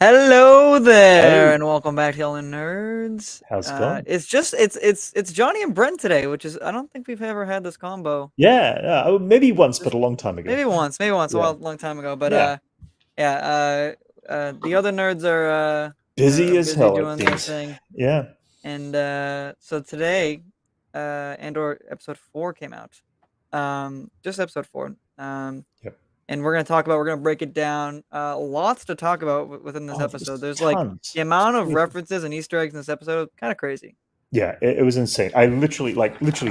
Hello there, Hey, and welcome back to Yelling Nerds. how's it going? It's Johnny and Brent today, which is I don't think we've ever had this combo. Maybe once, but Just a long time ago. maybe once, Yeah, long time ago. But yeah. yeah. The other nerds are Busy as busy hell, it doing their seems. thing, Yeah. and so today, Andor episode 4 came out. Just episode 4. Yep. And we're gonna break it down. Lots to talk about within this Oh, episode. there's There's like tons. the amount of Seriously. references and Easter eggs in this episode, kind of crazy. Yeah, it was insane. I literally,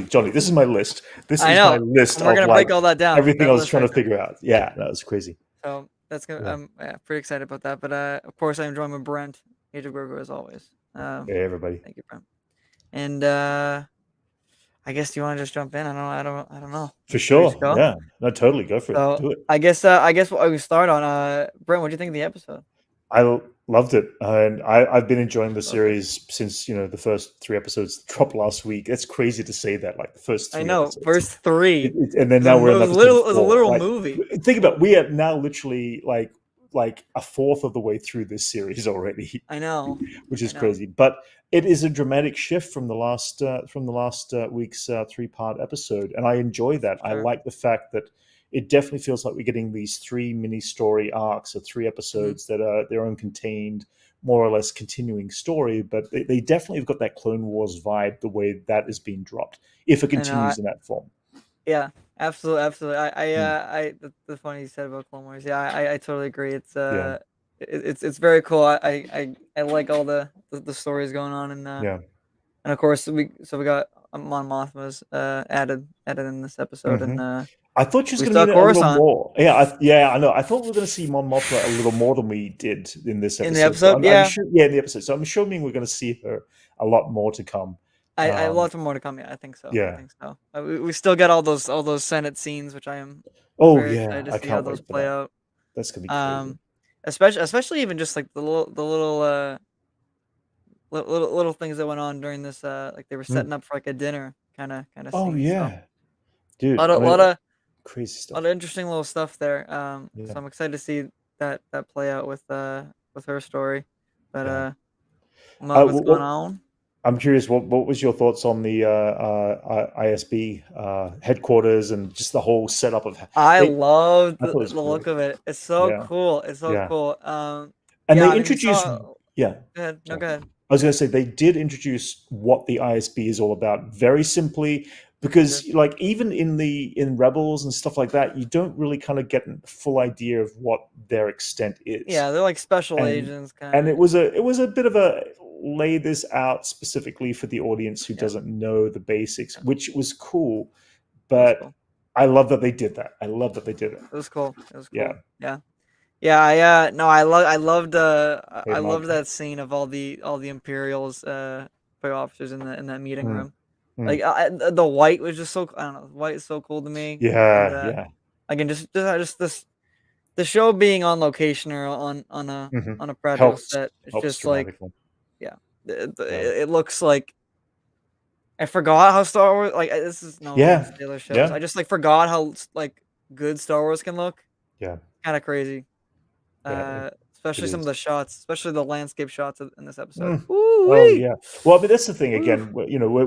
Johnny, this is my list. This I is my know, list and we're of gonna like break all that down. everything I That was list trying right to there. figure out. Yeah, that was crazy. So that's gonna. Yeah. Pretty excited about that. But of course, I'm joined with Brent, Age of Grogu as always. Hey, everybody. Thank you, Brent. And I guess you want to just jump in. I don't know. For Ready to sure. go? Yeah. No, totally. Go for it. So Do it. I guess what we start on. Brent, what do you think of the episode? Loved it, and I've been enjoying the Loved it. series since the first three episodes dropped last week. It's crazy to say that, like the first I three know. episodes. Verse 3. And then now we're in episode It was a four. literal Like, movie. think about it, we are now literally like a fourth of the way through this series already, I know. which I is know. crazy. But it is a dramatic shift from the last week's three-part episode, and I enjoy that. I Sure. like the fact that it definitely feels like we're getting these three mini story arcs of three Mhm. episodes that are their own contained, more or less continuing story. But they definitely have got that Clone Wars vibe the way that is being dropped, if it I know. continues in that form. Yeah, absolutely, absolutely. Mm, The funny you said about Clone Wars. Yeah, I totally agree. yeah, It's very cool. I like all the stories going on, yeah. and of course we got Mon Mothma's added in this episode, Hmm. and I thought she was we going to saw get it a little Coruscant more. Yeah, I know. I thought we were going to see Mon Mothma a little more than we did in this in the episode. So episode. I'm Yeah, sure, yeah, in the episode. So I'm assuming we're going to see her a lot more to come. I Um, love for more to come. Yeah, I think so. I yeah. think so. We still get all those Senate scenes, which I am Oh very yeah, excited to I see how can't those wait for play that. out. That's going to be crazy. Um, especially even just like little things that went on during this like they were Mm. setting up for like a dinner kind of Oh scene. So yeah, dude. I a mean, crazy lot stuff. of interesting little stuff there. Yeah, So I'm excited to see that play out with her story. But yeah. what's going What on? I'm curious. What was your thoughts on the ISB headquarters and just the whole setup of I they? love I thought it was the look great. of it. It's so Yeah, cool. It's so yeah. cool. And Yeah, they I mean we introduced, saw. yeah, Go ahead. No, sorry. go ahead. I was going to say they did introduce what the ISB is all about very simply, They did. because like even in Rebels and stuff like that, you don't really kind of get a full idea of what their extent is. Yeah, they're like special And agents, and kind of. it was a bit of a lay this out specifically for the audience who Yeah, doesn't know the basics, yeah, which was cool. it was But cool. I love that they did that. I love that they did it. It was cool. It was Yeah. cool. Yeah. Yeah, no, I loved Trademark. that scene of all the Imperials pay officers in that meeting Mm, room. mm. Like the white was just so I don't know, white is so cool to me. And Yeah, yeah. again just this the show being on location or Hmm. on a practical Helps set, it's helps just like dramatically. yeah, Yeah. it looks like I forgot how Star Wars like this is no Yeah. offense to the other shows. Yeah. I just like forgot how like good Star Wars can look. Yeah. Kind of crazy. Yeah. It Especially some of is. the shots, especially the landscape shots in this episode. Mm. Oh Woo-wee! yeah. Well, I mean that's the thing. Woo! Again,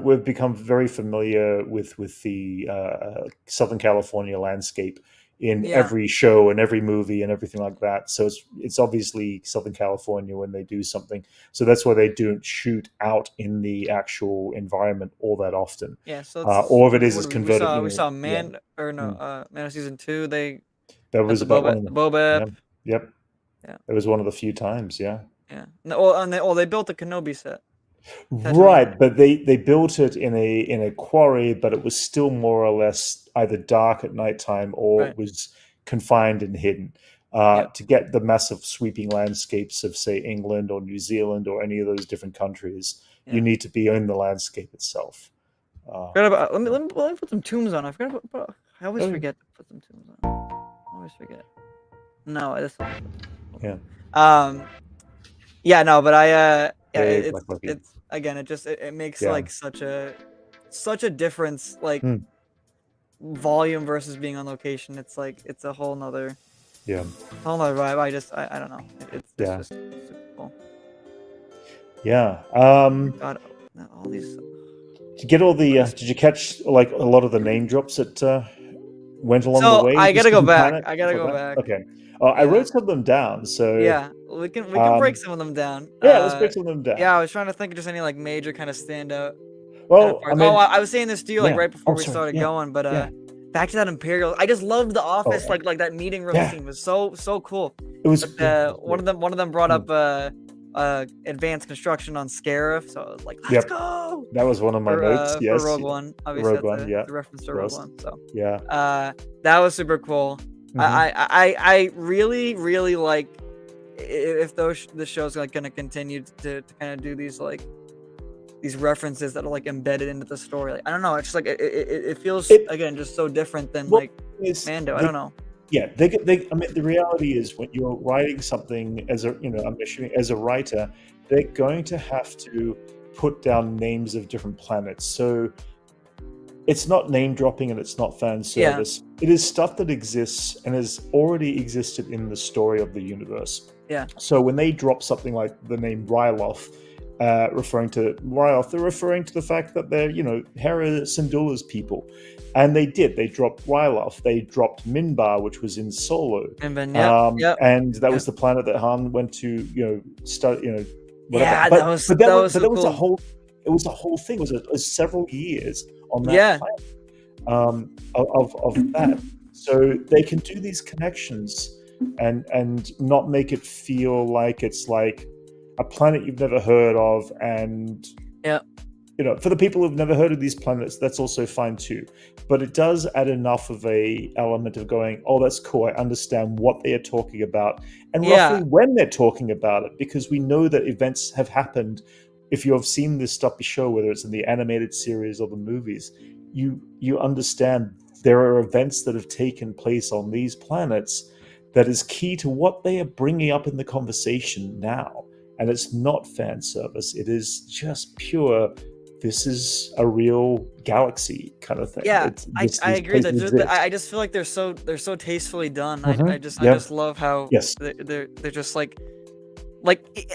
we've become very familiar with the Southern California landscape in Yeah, every show and every movie and everything like that. So it's obviously Southern California when they do something. So that's why they don't shoot out in the actual environment all that often. yeah. So it's Or if it what is do converted. we saw Yeah. Man or no Mm. Man of Season 2. They That had was about one of The them. Boba Yeah. App. Yep. Yeah, It was one of the few times. Yeah. yeah. No, well, and they built the Kenobi set, Tatooine. Right, but they built it in a quarry, but it was still more or less either dark at nighttime or Right. it was confined and hidden. Yep. To get the massive sweeping landscapes of, say, England or New Zealand or any of those different countries, you Yeah. need to be in the landscape itself. Forgot about. Let me put some tombs on. I forgot about. I always Oh, forget to put some tombs on. I always forget. No, this one. yeah, Um. Yeah. No, but yeah. hey, Black Lucky. It's again. It makes Yeah. like such a difference. Like Hmm. volume versus being on location. It's like it's a whole nother Yeah. All my vibe. I don't know. It's Yeah. just super cool. Yeah. God, all these. Did you get all the? What is- Did you catch like a lot of the name drops that went along the So way? I gotta go Discovery back. Planet, I stuff gotta like go that. back. Okay. I Yeah, wrote some of them down. So yeah. We can break um, some of them down. yeah, let's break some of them down. Yeah. I was trying to think of just any like major kind of standout kind of Well, I parts. Oh, mean, I was saying this to you like yeah. right before Oh, we sorry. started Yeah. going, but Yeah. back to that Imperial. I just loved the Oh, office, like that meeting room yeah. scene was so cool. It was. But Yeah. It was great. one of them brought Mm. up advanced construction on Scarif, so I was like, let's Yep. go That was one of my notes. for Yes. Rogue One. Obviously, Rogue One. Yeah. that's a reference to It Rogue was. One. So Yeah. that was super cool. Mhm. I really like if the show's like gonna continue to kind of do these references that are like embedded into the story. Like I don't know, it's just like it feels It again just so different than well, like it's Mando. I they don't know. yeah, I mean, the reality is when you're writing something as a, I'm assuming as a writer, they're going to have to put down names of different planets. So it's not name dropping and it's not fan Yeah, service. It is stuff that exists and has already existed in the story of the universe. yeah, So when they drop something like the name Ryloth, referring to Ryloth, they're referring to the fact that they're, Hera Syndulla's people. And they did. They dropped Ryloth. They dropped Minbar, which was in Solo. and then yep, And that yep. was the planet that Han went to, study, whatever. Yeah, But that was so that was a cool. whole. It was a whole thing. It was several years on that Yeah, planet of that. So they can do these connections and not make it feel like it's like a planet you've never heard of, and yeah, for the people who've never heard of these planets, that's also fine too. But it does add enough of a element of going, oh, that's cool. I understand what they are talking about and roughly yeah, when they're talking about it, because we know that events have happened. If you have seen this stuff show, whether it's in the animated series or the movies, you understand there are events that have taken place on these planets that is key to what they are bringing up in the conversation now. And it's not fan service. It is just pure, this is a real galaxy kind of thing. yeah. It's I these agree places that exist. I just feel like they're so tastefully done. I Yep. just love how Yes. they're just like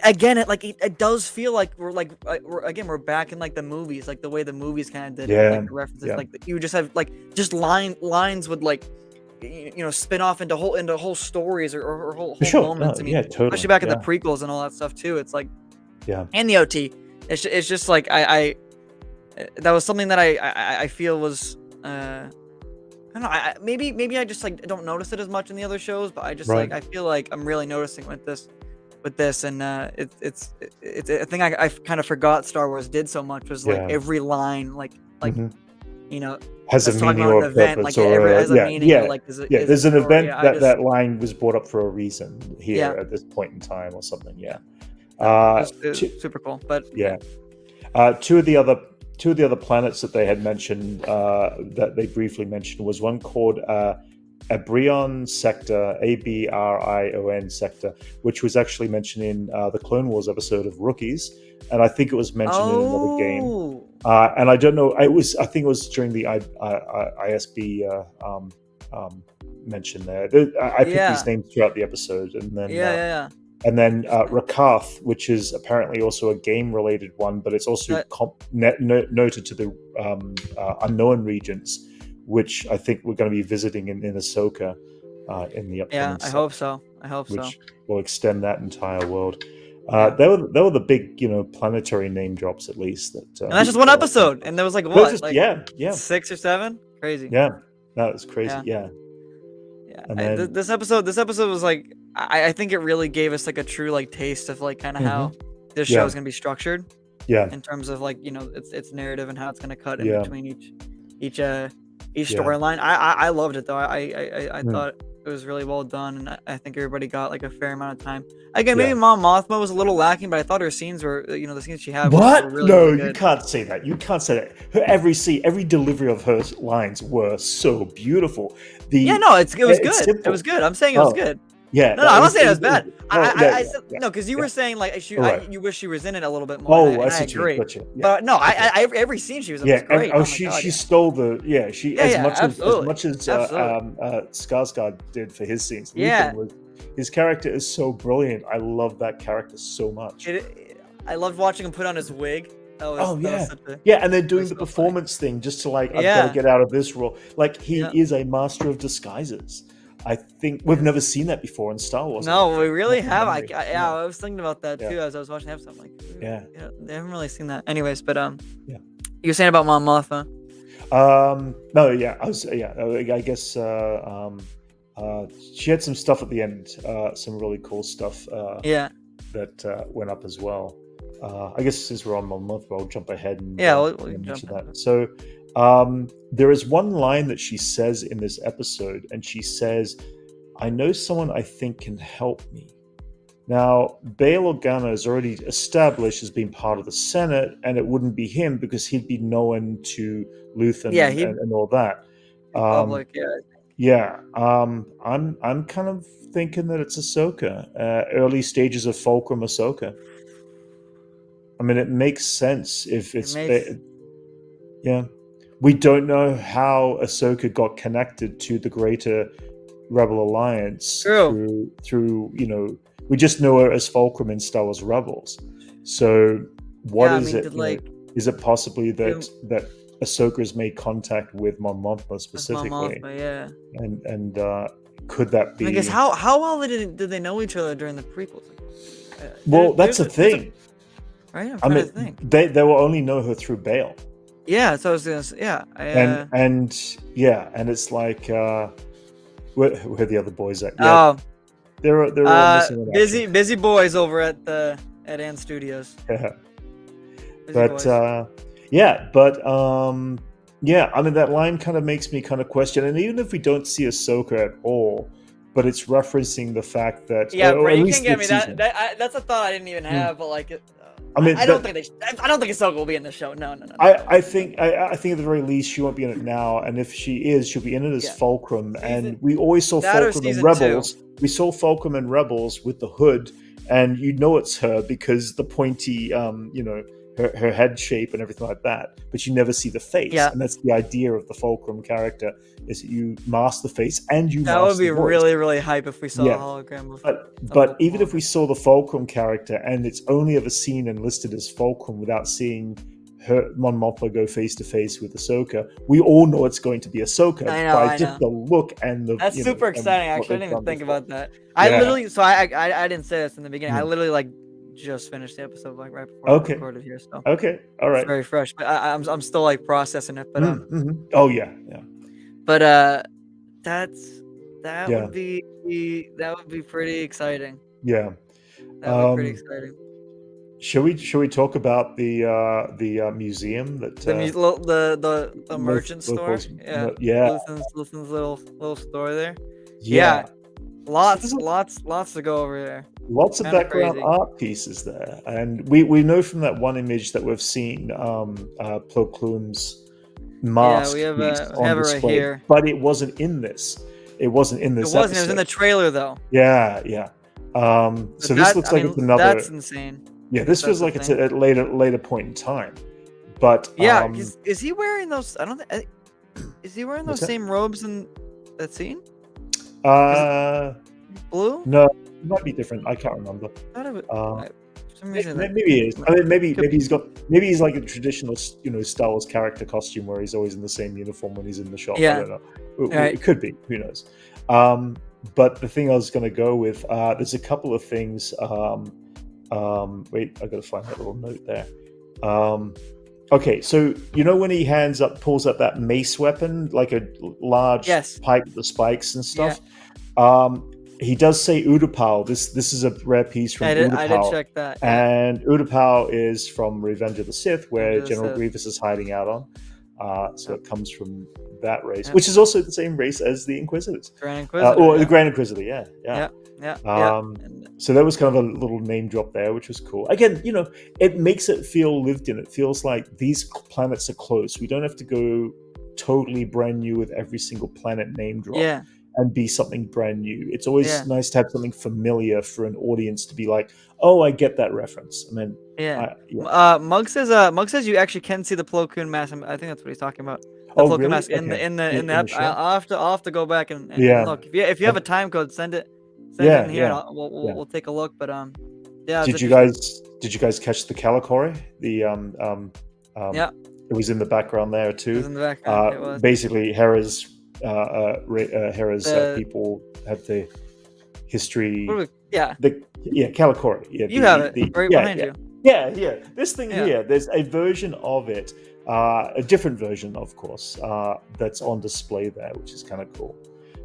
again it does feel like we're back in like the movies, like the way the movies kind of did it, Yeah. like the references, Yeah. like you just have like just lines would like spin off into whole stories or whole For sure. moments. No, I mean, yeah, totally. especially back in the Yeah. prequels and all that stuff too. It's like Yeah. and the OT. It's just like I that was something that I feel was I don't know. Maybe I just like don't notice it as much in the other shows, but I just Right. I feel like I'm really noticing with this, and it's a thing I kind of forgot Star Wars did so much was like Yeah. every line like Mhm. you know Has a that's talking meaning about or an a event, purpose like every has a yeah, meaning yeah. or like Yeah, is there's a an story. event Yeah, that line was brought up for a reason here yeah, at this point in time or something. Yeah. no, it was Two, super cool. But yeah. Two of the other planets that they had mentioned, that they briefly mentioned, was one called Abrion Sector, Abrion Sector, which was actually mentioned in the Clone Wars episode of Rookies, and I think it was mentioned in another game. oh And I don't know. I think it was during the ISB mention there. I picked yeah, these names throughout the episode, and then yeah. Rakath, which is apparently also a game-related one, but it's also That noted to the unknown regions, which I think we're going to be visiting in Ahsoka in the upcoming yeah. I stuff, hope so. I hope so. which will extend that entire world. Yeah. They were the big, planetary name drops, at least. That And that's just one episode, and there was like no, what, just like yeah, 6 or 7? Crazy. yeah. That was crazy. Yeah. Yeah, Yeah. and then This episode was like I think it really gave us like a true like taste of like kind of how this show Yeah. is gonna be structured yeah, in terms of like its narrative and how it's gonna cut in Yeah. between each storyline. I loved it though. I Mm. thought it was really well done, and I think everybody got like a fair amount of time. Again, Yeah. maybe Mom Mothma was a little lacking, but I thought her scenes were the scenes she had What? were really, No, really you good. can't say that. You can't say that. Every delivery of her lines were so beautiful. Yeah, no, it was It's good. It simple. was good. I'm saying it was Oh. good. Yeah, No, I'm not saying it was bad. I yeah, said yeah, no, because you yeah. were saying like Right. you wish she was in it a little bit more, Oh, I and I see what you mean. agree. Gotcha. Yeah. But no, Okay. every scene she was in was Yeah. great. Oh my She god, she yeah, stole the she yeah, yeah, as absolutely, much as absolutely, Skarsgård did for his scenes. Luthen yeah. was his character is so brilliant. I love that character so much. I loved watching him put on his wig. Oh That was yeah. such a Yeah, and then that doing was the so funny. performance thing just to like, I've got to Yeah, get out of this role. Like he yeah. is a master of disguises. I think we've never seen that before in Star Wars. I don't No, we think. really Not from have. memory. Yeah, I was thinking about that Yeah. too as I was watching the episode. I'm like, Yeah. they haven't really seen that. Anyways, but Yeah. you were saying about Mon Mothma. No, yeah, I guess she had some stuff at the end, some really cool stuff Yeah, that went up as well. I guess since we're on Mon Mothma, I'll jump ahead and yeah, we can mention jump that. into it. So there is one line that she says in this episode, and she says, "I know someone I think can help me." Now, Bail Organa is already established as being part of the Senate, and it wouldn't be him because he'd be known to Luthen Yeah, and all that. Um, Public. Yeah, yeah, I'm kind of thinking that it's Ahsoka, early stages of Fulcrum Ahsoka. I mean, it makes sense if it it's makes yeah. We don't know how Ahsoka got connected to the greater Rebel Alliance true. through we just know her as Fulcrum in Star Wars Rebels. So what Yeah, I is mean, it? did like Is it possibly you- that Ahsoka's made contact with Mon Mothma with Mon specifically, Mothma, yeah. and could that be? I guess how well did they know each other during the prequels? Well, that's the thing. Right? I'm I trying mean, to think. they will only know her through Bail, Yeah, so I was gonna say, yeah. and yeah, and it's like where are the other boys at? Yeah, Oh, they're all missing in action. busy boys over at Ant Studios. Yeah. Busy But boys. yeah, I mean that line kind of makes me kind of question, and even if we don't see Ahsoka at all, but it's referencing the fact that Yeah, or bro, at you least can't get me this that. season. That's a thought I didn't even have, but like, I mean, I don't think I don't think Ahsoka will be in the show. No. I think at the very least she won't be in it now, and if she is, she'll be in it as Yeah. Fulcrum. And we always saw that or Fulcrum in season Rebels. We saw Fulcrum in Rebels with the hood, and you know it's her because the pointy, her head shape and everything like that. But you never see the face, Yeah. and that's the idea of the Fulcrum character: is that you mask the face and you That mask would be the voice. really, really hype if we saw Yeah. a hologram of. But even if we saw the Fulcrum character and it's only ever seen and listed as Fulcrum without seeing her Mon Mothma go face to face with Ahsoka, we all know it's going to be Ahsoka I just the look and the. That's super and exciting. what Actually, I they've didn't even done think before. about that. Yeah. I didn't say this in the beginning. I Mm. literally like just finished the episode like right before Okay. I recorded here, so Okay, all it's right. very fresh. But I'm still like processing it. But Mhm. Oh yeah, yeah, but that Yeah. would be pretty exciting. yeah. That would be pretty Um, exciting. Shall we talk about the museum that The merchant store. locals- Yeah. yeah, Luthen's little store there. yeah. Lots There's to go over there. Lots of Kinda background crazy. art pieces there, and we know from that one image that we've seen Plo Koon's mask we have piece it on right display, here. but it wasn't in this. It wasn't in It this. wasn't. It was in episode. the trailer though. Yeah, yeah. But So this looks like it's another. That's insane. Yeah, this That's feels the like it's thing. at a later point in time. But Yeah, is he wearing those? I don't think. Is he wearing What's those that? same robes in that scene? Blue? no, it might be different. I can't remember. I thought it was, Uh, for some reason. Maybe he is. I mean, maybe Could maybe he's like a traditional, Star Wars character costume where he's always in the same uniform when he's in the shop. I Yeah. don't know. It Right. could be. Who knows? But the thing I was going to go with, there's a couple of things. Wait, I got to find that little note there. Okay, so when he pulls up that mace weapon, like a large Yes. pipe with the spikes and stuff. He does say Utapau. This is a rare piece from I did Utapau. check that. Yeah. And Utapau is from Revenge of the Sith, where Revenge of the General Sith. Grievous is hiding out on. So it comes from that race, Yeah. which is also the same race as the Inquisitors. Grand Inquisitor. Or yeah. the Grand Inquisitor, yeah. Yeah. And So that was kind of a little name drop there, which was cool. Again, it makes it feel lived in. It feels like these planets are close. We don't have to go totally brand new with every single planet name drop. yeah. and be something brand new. It's always Yeah. nice to have something familiar for an audience to be like, oh, I get that reference. I mean, Yeah. yeah. Mug says you actually can see the Plo Koon mask. I think that's what he's talking about. The Oh, Plo Koon really? mask in the Okay. in the in the In the app. show? I'll have to go back and Yeah. look. If you have a time code, send it Yeah, in here. yeah, And yeah. we'll take a look. But yeah, it's Did you interesting. guys catch the Calicori? The Yeah, it was in the background there it was too. in the background. It was Basically, Hera's the people have the history. yeah. Calicori. Yeah, You have it right behind you. Yeah. This thing Yeah. here, there's a version of it, a different version, of course, that's on display there, which is kind of cool.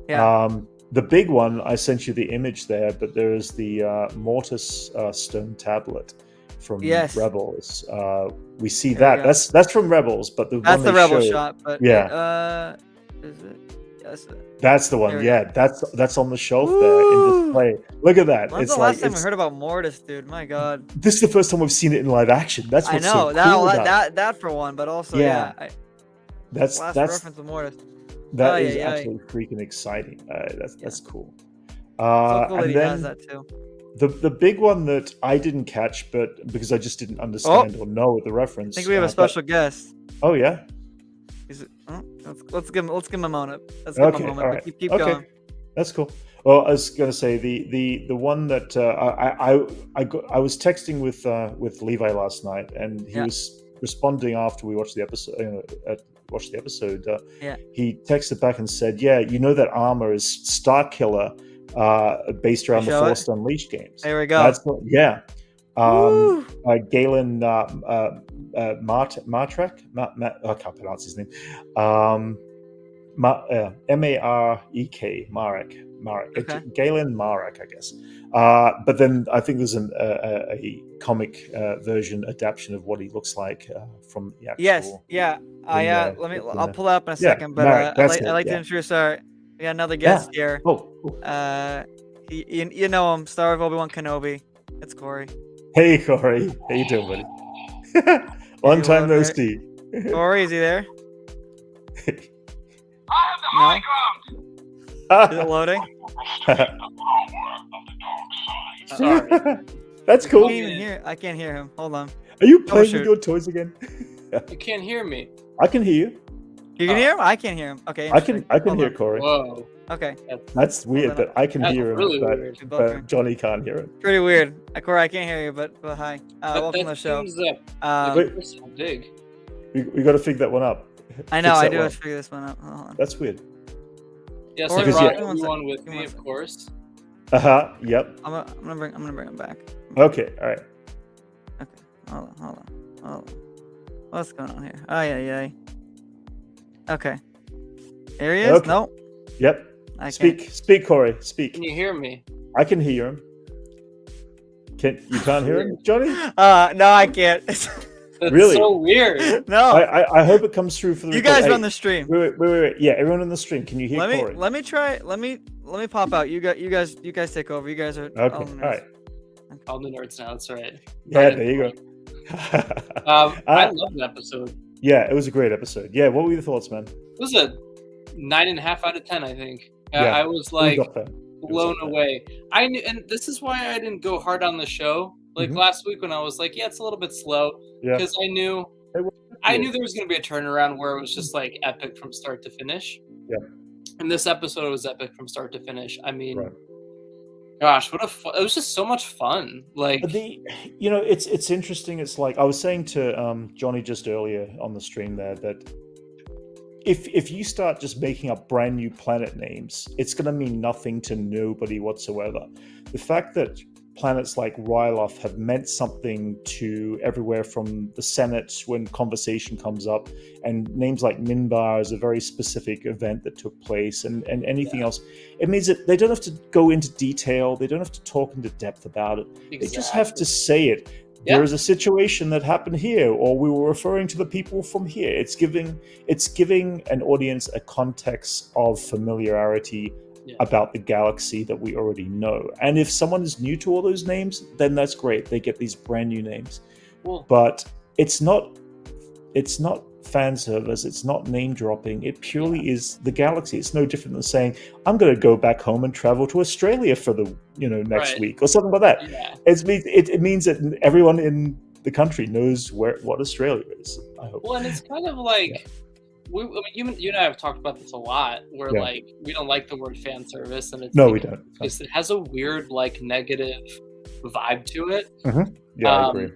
Yeah. The big one, I sent you the image there, but there is the Mortis stone tablet from Yes. Rebels. We see There we that. go. That's from Rebels, but the That's one the they Rebel showed, shot. But yeah, is it? Yes. that's the There one. we Yeah, that's on the shelf there in Woo! display. Look at that. When's It's the like last time we heard about Mortis, dude? My God. this is the first time we've seen it in live action. That's I what's know so cool about it. that for one, but also Yeah. last That's reference to Mortis. that is Ay. absolutely freaking exciting. That's cool. So cool that And he has then that too. the big one that I didn't catch, but because I just didn't understand or know the I reference. think we have a special guest. Oh yeah. Let's give him a moment. Let's give him a moment. All right. But keep going. That's cool. Well, I was gonna say the one that I was texting with Levi last night, and he was responding after we watched the episode. Yeah. He texted back and said, "Yeah, you know that armor is Starkiller, based around the show it? Force Unleashed games." There we go. That's yeah. Woo! Galen Martrek. I can't pronounce his name. Marek. Marek. Okay. Galen Marek, I guess. But then I think there's a comic version adaptation of what he looks like from the actual. Yes. Yeah. I'll pull it up in a second. But Marek, I'd like to introduce we got another guest here. Oh. You know him, star of Obi-Wan Kenobi. It's Corey. Hey Corey, how you doing, buddy? Long time no see. Corey, is he there? I have the high ground. Is it loading? Sorry. That's cool. I can't hear him. Hold on. Are you playing shoot. with your toys again? You can't hear me. I can hear you. You can hear him? I can't hear him. Okay. I can Hold hear on. Corey. Whoa. Okay. That's weird that I can That's hear him, really weird. but Johnny can't hear him. Pretty weird. Corey, I can't hear you, but hi. Welcome to the show. Seems so big. We got to figure that one up. I know. Fix I that do one. have to figure this one out. Hold on. That's weird. Yes, Or I because, brought yeah. everyone with Give me me, one of second. course. Yep. I'm gonna bring him back. Okay. All right. Okay. Hold on. What's going on here? Oh yeah. Okay. Here he is. Okay. No. Yep. I Speak, Corey. Speak. Can you hear me? I can hear him. You can't hear him, Johnny? No, I can't. That's Really? so weird. No. I hope it comes through for the. You record. guys Hey, run the stream. Wait. Yeah, everyone on the stream. Can you hear Corey? Let me try. Let me pop out. You guys take over. You guys are Okay. all All right. All the nerds now. That's right. Yeah. There you go. I love the episode. Yeah, it was a great episode. Yeah. What were your thoughts, man? It was a 9.5 out of 10, I think. Yeah. I was It like was up there. blown away. I knew, and this is why I didn't go hard on the show. Like Mhm. last week when I was like, yeah, it's a little bit slow Yeah. because I knew there was going to be a turnaround where it was just like epic from start to finish. Yeah. And this episode was epic from start to finish. I mean, Right. gosh, it was just so much fun. Like, But it's interesting. It's like I was saying to Johnny just earlier on the stream there that if you start just making up brand new planet names, it's going to mean nothing to nobody whatsoever. The fact that planets like Ryloth have meant something to everywhere from the Senate when conversation comes up, and names like Minbar is a very specific event that took place, and anything else. It means that they don't have to go into detail, they don't have to talk into depth about it. They just have to say it. Yeah. There is a situation that happened here, or we were referring to the people from here. It's giving an audience a context of familiarity about the galaxy that we already know. And if someone is new to all those names, then that's great. They get these brand new names. Cool. But it's not fan service. It's not name dropping. It purely is the galaxy. It's no different than saying, I'm going to go back home and travel to Australia for the next week or something like that. Yeah. It means that everyone in the country knows what Australia is, I hope. Well, and it's kind of like you and I have talked about this a lot, where like we don't like the word fan service, and it's we don't. It has a weird like negative vibe to it. Yeah, I agree.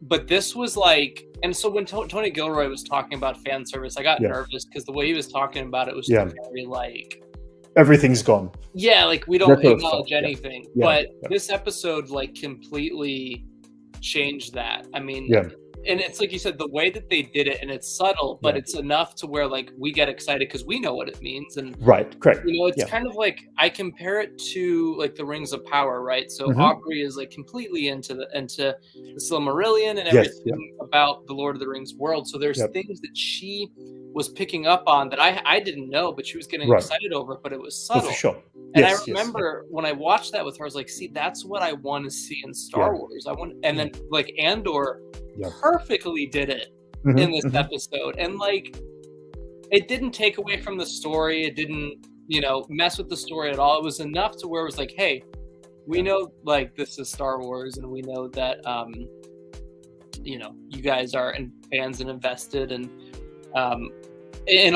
But this was like, and so when Tony Gilroy was talking about fan service, I got nervous because the way he was talking about it was very like everything's gone. Yeah, like we don't acknowledge anything. But this episode like completely changed that. I mean, and it's like you said, the way that they did it, and it's subtle, but it's enough to where like we get excited because we know what it means. And correct. It's kind of like, I compare it to like the Rings of Power, right? So Aubrey is like completely into the Silmarillion and everything about the Lord of the Rings world. So there's things that she was picking up on that I didn't know, but she was getting excited over, but it was subtle. For sure. And I remember when I watched that with her, I was like, see, that's what I want to see in Star Wars. And then like Andor perfectly did it in this episode. And like, it didn't take away from the story. It didn't, mess with the story at all. It was enough to where it was like, hey, we know like this is Star Wars, and we know that, you guys are fans and invested, and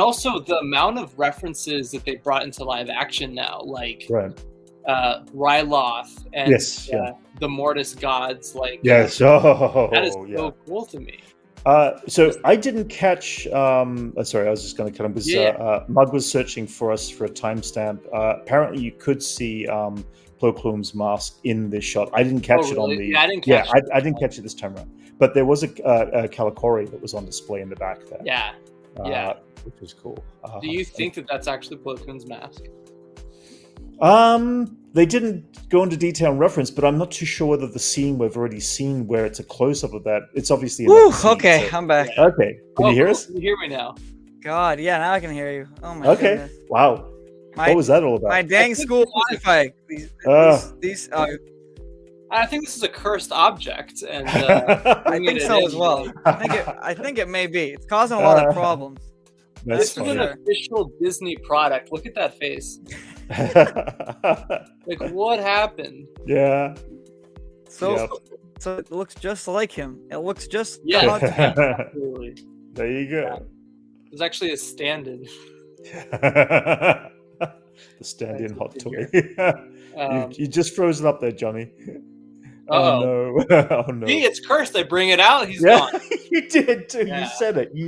also the amount of references that they brought into live action now, like Ryloth and the Mortis gods, like that is so cool to me. So I didn't catch. Sorry, I was just going to cut him because Mug was searching for us for a timestamp. Apparently, you could see Plo Koon's mask in this shot. I didn't catch it on the. Yeah, I didn't catch it. I didn't catch it this time around. But there was a Kalikori that was on display in the back there. Yeah, which was cool. Do you think that that's actually Plo Koon's mask? They didn't go into detail and reference, but I'm not too sure whether the scene we've already seen where it's a close up of that. It's obviously. Okay, I'm back. Okay, can you hear us? Can you hear me now? God, yeah, now I can hear you. Oh my goodness. Wow. What was that all about? My dang school Wi-Fi. These. I think this is a cursed object, and I think so as well. I think it may be. It's causing a lot of problems. This is an official Disney product. Look at that face. Like, what happened? Yeah. So it looks just like him. It looks just absolutely. There you go. Yeah. There's actually a stand-in. The stand-in hot toy. You just frozen up there, Johnny. Oh no! Oh no! See, it's cursed. I bring it out. He's gone. You did too. Yeah. You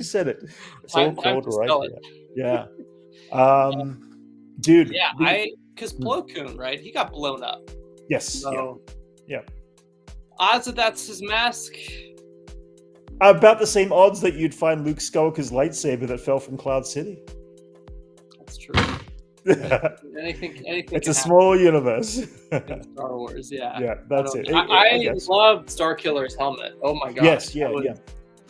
said it. It's all called right. Yeah. Dude. Yeah, because Plo Koon, right? He got blown up. Yes. So, yeah. Odds that that's his mask. About the same odds that you'd find Luke Skywalker's lightsaber that fell from Cloud City. That's true. Anything. It's a small universe. In Star Wars, yeah. Yeah, that's it. I love Starkiller's helmet. Oh my god. Yes, yeah.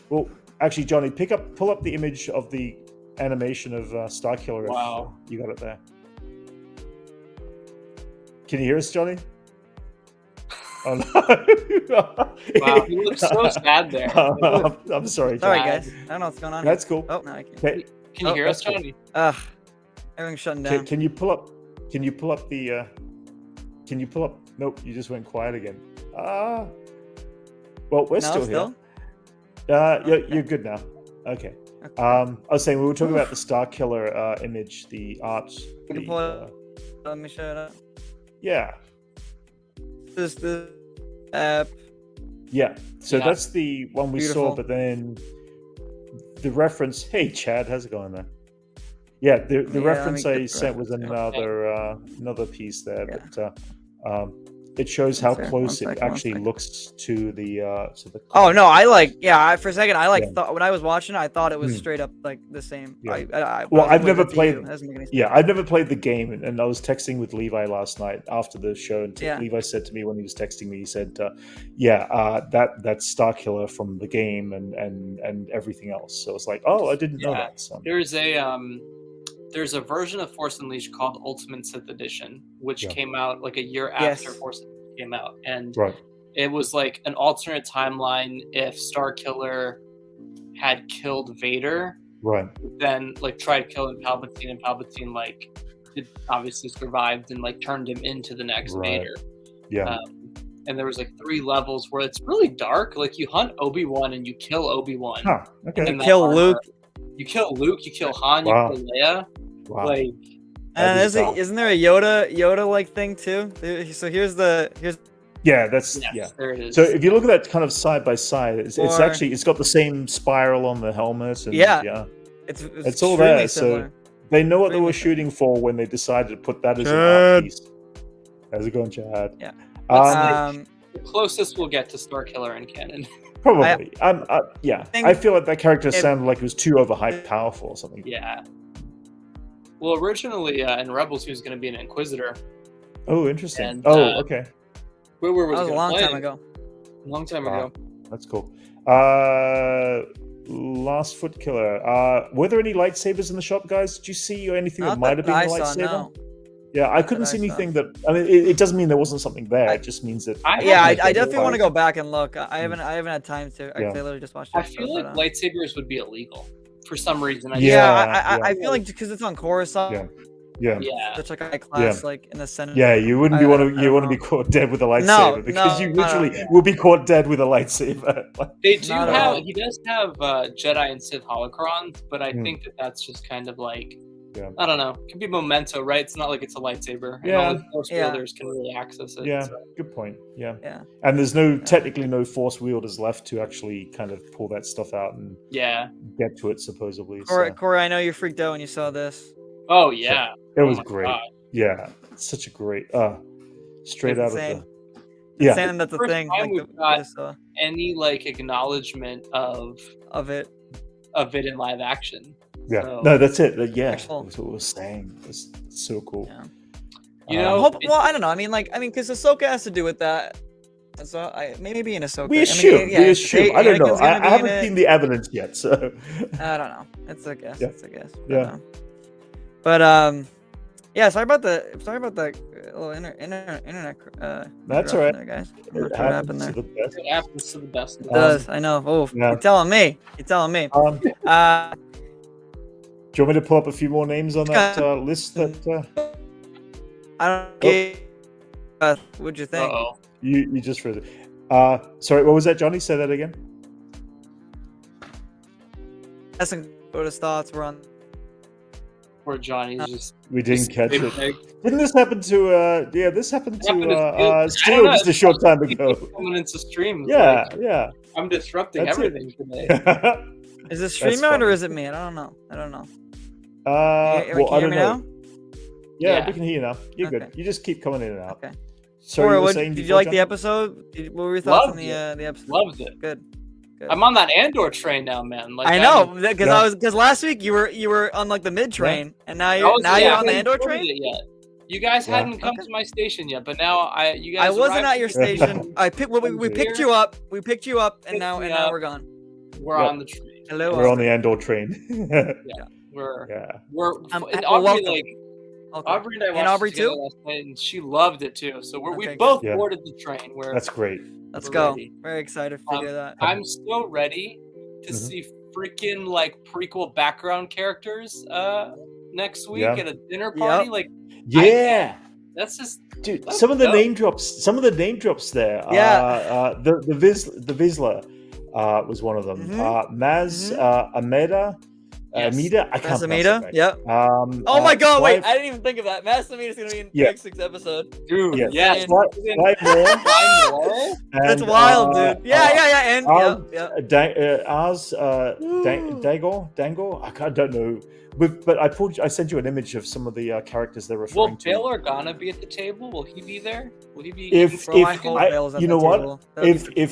Well, actually, Johnny, pull up the image of the animation of Starkiller. Wow. You got it there. Can you hear us, Johnny? Oh no! Wow, he looks so sad there. I'm sorry, Johnny. Sorry, guys. I don't know what's going on. That's cool. Oh, no, I can't. Okay. Can you hear us, Johnny? Everything's shutting down. Can you pull up the? Can you pull up? Nope, you just went quiet again. Well, we're still here. You're good now. Okay. I was saying we were talking about the Starkiller image, the art. Let me show it up. Yeah. This is the app. Yeah. So that's the one we saw, but then the reference. Hey, Chad, how's it going there? Yeah, the reference I sent was another piece there, but it shows how close it actually looks to the. Oh no! For a second thought when I was watching it, I thought it was straight up like the same. Yeah. I've never played. I've never played the game, and I was texting with Levi last night after the show, and Levi said to me when he was texting me, he said, that's Starkiller from the game and everything else. So it's like, oh, I didn't know that. So. There's a version of Force Unleashed called Ultimate Sith Edition, which came out like a year after Force Unleashed came out. And it was like an alternate timeline if Starkiller had killed Vader, Right. then like tried killing Palpatine, and Palpatine like obviously survived and like turned him into the next Vader. Yeah. And there was like 3 levels where it's really dark. Like you hunt Obi-Wan and you kill Obi-Wan. Huh. Okay. You kill Luke. You kill Luke. You kill Han. Wow. You kill Leia. Wow. Like, And isn't there a Yoda like thing too? So here's Yeah, that's there it is. So if you look at that kind of side by side, it's actually it's got the same spiral on the helmet, and it's all there. Similar. So they know what they were shooting for when they decided to put that as an art piece. How's it going, Chad? Yeah. The closest we'll get to Starkiller in canon. Probably. I feel like that character sounded like it was too overhyped, powerful or something. Yeah. Well, originally in Rebels, he was going to be an Inquisitor. Oh, interesting. And, okay. Where was that was a long time ago. Long time ago. That's cool. Last Foot Killer. Were there any lightsabers in the shop, guys? Did you see anything that might have been a lightsaber? No. Yeah, I couldn't see anything that. I mean, it doesn't mean there wasn't something there. It just means that. I definitely want to go back and look. I haven't had time to. I literally just watched it. I feel like lightsabers would be illegal for some reason. I feel like because it's on Coruscant. Yeah. Such like a high class, like in the Senate. Yeah, you wouldn't want to be caught dead with a lightsaber because you literally will be caught dead with a lightsaber. They do have. He does have Jedi and Sith holocrons, but I think that's just kind of like. Yeah. I don't know. It could be memento, right? It's not like it's a lightsaber. Yeah. And only Force wielders can really access it. Yeah. So. Good point. Yeah. Yeah. And there's technically no Force wielders left to actually kind of pull that stuff out and get to it, supposedly. Corey, I know you freaked out when you saw this. Oh yeah. It was great. God. Yeah. It's such a great straight out insane. of the saying that's the thing. Like we've got any like acknowledgement of it in live action. Yeah, so, no, that's it. That's what we were saying. It's so cool. Yeah. You know, I don't know. I mean, because Ahsoka has to do with that. And so maybe in Ahsoka. We assume. I don't know. I haven't seen the evidence yet, so. I don't know. It's a guess. Yeah. It's a guess. But, sorry about the little internet. That's all right, there, guys. It happened there. It happens to the best. It does. I know. Oh, you're telling me. Do you want me to pull up a few more names on that list? That I don't. What'd you think? Uh-oh. You just froze it. Sorry, what was that, Johnny? Say that again. What thoughts were on? Poor Johnny's just. We didn't catch it. Didn't this happen to? This happened to Steel just a short time ago. Coming into streams. Yeah. I'm disrupting everything today. Is it StreamYard or is it me? I don't know. Can you hear me now? Yeah, we can hear you now. You're good. You just keep coming in and out. Okay. So did you like the episode? What were your thoughts on the episode? Loved it. Good. I'm on that Andor train now, man. Like, I know because last week you were on like the mid train, and now you're on the Andor train. Yet. You guys hadn't come to my station yet, but now you guys. I wasn't at your station. We picked you up. We picked you up, and now we're gone. We're on the train. Hello. We're on the Andor train. We're Aubrey and I watched Aubrey together too? last night, and she loved it too. So we both boarded the train. That's great. Let's go. Ready. Very excited to hear that. I'm so ready to see freaking like prequel background characters next week at a dinner party. Like that's just dude. Some of the name drops. Some of the name drops there. The Vizsla was one of them. Maz Ameda. Amida, I can't pronounce it right. Yep. Oh my God! Wait, I didn't even think of that. Mass Amida's gonna be in next week's episode. Dude, That's wild, dude. Yeah. And Dango. I don't know. But I sent you an image of some of the characters they're referring to. Will Bail Organa be at the table? Will he be there? Will he be? If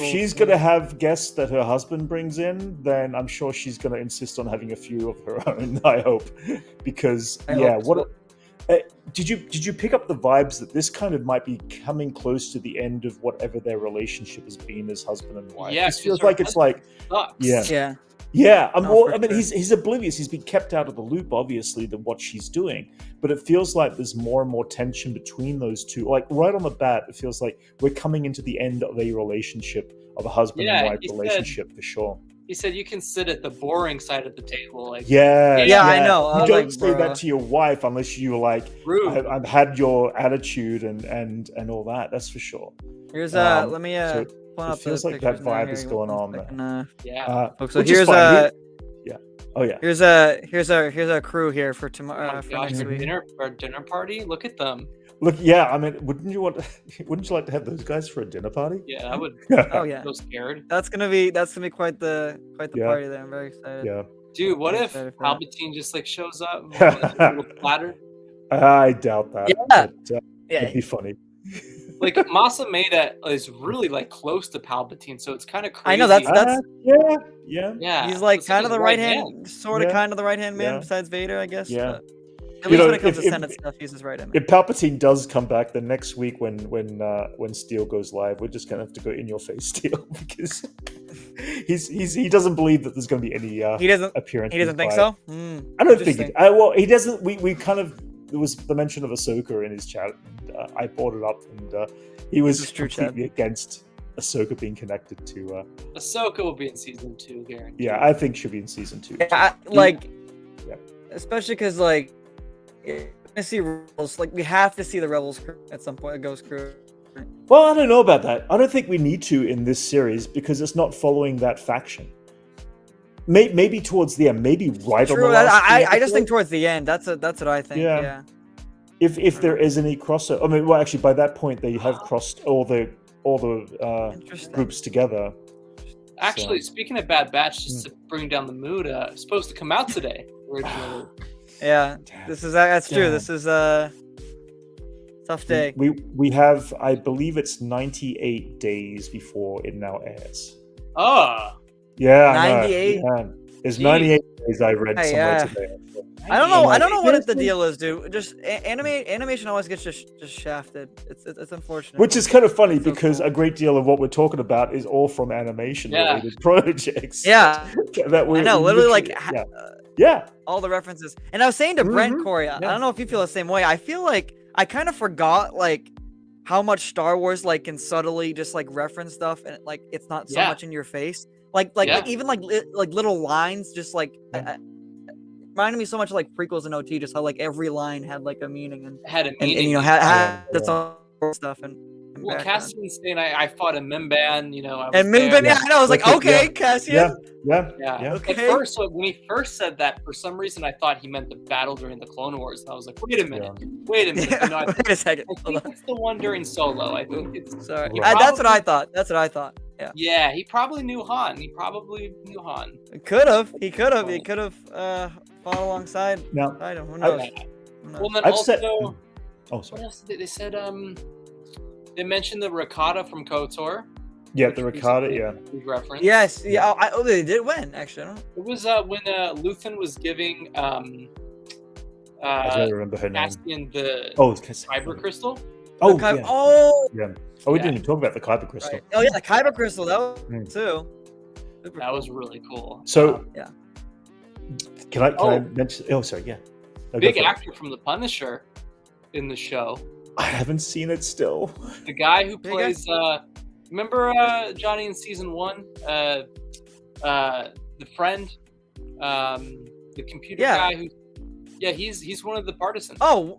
she's gonna have guests that her husband brings in, then I'm sure she's gonna insist on having a few of her own. I hope, because did you pick up the vibes that this kind of might be coming close to the end of whatever their relationship has been as husband and wife? Yeah, this feels like it's like yeah. Yeah, he's oblivious. He's been kept out of the loop, obviously, than what she's doing. But it feels like there's more and more tension between those two. Like right on the bat, it feels like we're coming into the end of a relationship, of a husband and wife relationship, for sure. He said you can sit at the boring side of the table. Like, Yeah, I know. I You was don't like, say bro. that to your wife unless you like. rude. I've had your attitude and all that. That's for sure. Here's Um, let me so pull it up feels the like that pictures now vibe here. is going One on there. second, Yeah. so Which is here's fine. Oh yeah. here's a crew here for Oh tomorrow my for gosh, next the week. dinner party. Look at them. Look, yeah. I mean, wouldn't you like to have those guys for a dinner party? Yeah, I would. Oh yeah, So scared. that's gonna be quite the Yeah. party there. I'm very excited. Yeah. Dude, what Very if excited for that. Palpatine just like shows up with a little platter? I doubt that. Yeah. But, Yeah, it'd be funny. Like Masameda is really like close to Palpatine, so it's kind of crazy. I know that's Yeah. yeah. he's like it's kind of his the right man. hand, sort of Yeah. kind of the right hand man Yeah. besides Vader, I guess. Yeah. But at You least know, when it comes to if- Senate stuff, he's his right hand man. If Palpatine does come back, then next week when Steel goes live, we're just gonna have to go in your face, Steel, because he doesn't believe that there's gonna be any He doesn't. appearance. He doesn't think by- so. I don't think Interesting. well, he doesn't. We kind of there was the mention of Ahsoka in his chat. And, I brought it up, and he was This is true, Chad. completely against Ahsoka being connected to. Ahsoka will be in season 2, guaranteed. Yeah, I think she'll be in season 2. Yeah, Yeah. especially because like, I see Rebels. Like we have to see the Rebels crew at some point. A Ghost crew. Well, I don't know about that. I don't think we need to in this series because it's not following that faction. Maybe towards the end, maybe right on True. the last. I just episode. think towards the end. That's what I think. Yeah. Yeah. If there is any crossover, I mean, well, actually, by that point they have crossed all the Interesting. groups together. Actually, speaking of Bad Batch, just to bring down the mood, it's supposed to come out today originally. Yeah. That's true. Damn. This is a tough day. We have, I believe it's 98 days before it now airs. Oh, Yeah, 98? I know. Yeah. There's Jeez. 98 days I read Hey, somewhere yeah. today. I don't know. I don't know what Yes, the deal is, dude. Just animation always gets just shafted. It's unfortunate. Which is kind of funny So because cool. a great deal of what we're talking about is all from animation related projects. Yeah. that we I know. Literally, like yeah. all the references. And I was saying to Brent, Corey, I don't know if you feel the same way. I feel like I kind of forgot like how much Star Wars like can subtly just like reference stuff and like it's not so much in your face. Like even like little lines just like reminded me so much of like prequels and OT, just how like every line had like a meaning and had a meaning. and you know had its own stuff and Well, background. Cassian's saying I fought a Mimban, you know. I was And there. Mimban, yeah, I know. I was like, Okay, okay, yeah. Cassian. Yeah. Okay. At first, when he first said that, for some reason, I thought he meant the battle during the Clone Wars, and I was like, wait a minute. Yeah, No, wait a second. I think it's the one during Solo. I think it's. Sorry, Right. that's what I thought. Yeah, Yeah, he probably knew Han. He could have. He could have fought alongside. Now, him. Who knows? Who knows? Well, then I've also, said- oh, what sorry. else did they said? They mentioned the Ricotta from KOTOR. Yeah, the Ricotta, yeah. Big reference. Yes, yeah. Oh, they did when actually. I don't know. It was when Luthen was giving I don't remember her name. Cassian the Oh, it's Kyber crystal. Oh, The Ky- yeah. oh, Yeah. Oh, we Yeah. didn't even talk about the Kyber crystal. right. Oh yeah, the Kyber crystal. That was Mm. too. Super That cool. was really cool. So, yeah. Can I Oh. mention? Oh, sorry. Yeah. No, go Big for it. actor from The Punisher in the show. I haven't seen it still. The guy who Big plays remember Johnny in season 1? The friend, the computer Yeah. guy who he's one of the partisans. Oh,